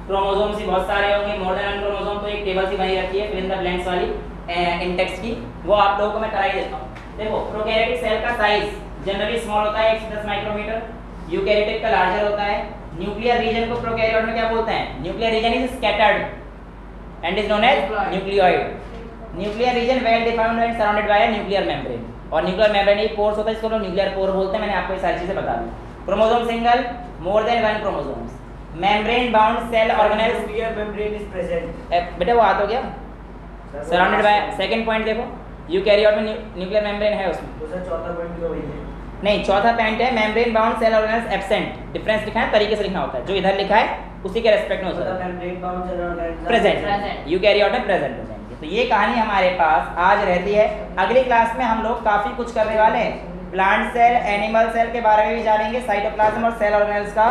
क्रोमोसोम्स ही बहुत सारे होंगे, मोर देन क्रोमोसोम, तो एक टेबल सी बनी रखी है फिल इन द ब्लैंक्स वाली इंडेक्स की, वो आप लोगों को मैं कराई देता हूँ। देखो प्रोकैरियोटिक सेल का साइज जनरली स्मॉल होता है 1 से 10 माइक्रोमीटर, यूकैरियोटिक का लार्जर होता है। न्यूक्लियर रीजन को प्रोकैरियोट में क्या बोलते हैं? Nuclear region is scattered and is known as nucleoid. Nuclear region well defined and surrounded by nuclear membrane, और न्यूक्लियर मेम्ब्रेन एक पोर्स होता है, इसको लोग न्यूक्लियर पोर बोलते हैं। मैंने आपको ये सारी चीजें बता दी। Chromosome single, more than 1 chromosomes, membrane bound cell organelles, nuclear membrane is present. बेटा वो हाथ हो गया, सराउंडेड बाय। सेकंड पॉइंट देखो, यूकैरियोट में न्यूक्लियर मेम्ब्रेन है उसमें, दूसरा चौथा पॉइंट तो वही है। नहीं चौथा पॉइंट है membrane bound cell organelles absent. Difference लिखा है, तरीके से लिखना होता है, जो इधर लिखा है उसी के रेस्पेक्ट में होता है। Membrane bound cell organelles present, eukaryote में प्रेजेंट हो जाएंगे। तो ये कहानी हमारे पास आज रहती है। अगली क्लास में हम लोग काफी कुछ करने वाले हैं, प्लांट सेल, एनिमल सेल के बारे में भी जानेंगे, साइटोप्लाज्म और सेल ऑर्गेनेल्स का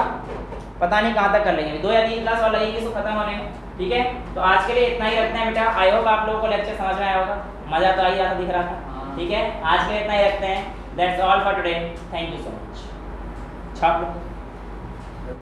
पता नहीं कहाँ तक कर लेंगे, 2 या 3 क्लास और लगेगी इसको खत्म होने में। ठीक है, तो आज के लिए इतना ही रखते हैं बेटा। आई होप आप लोगों को लेक्चर समझ में आया होगा, मजा तो आ ही रहा था, दिख रहा था। ठीक है, आज के लिए इतना ही रखते हैं। That's all for today, thank you so much. छाप लो।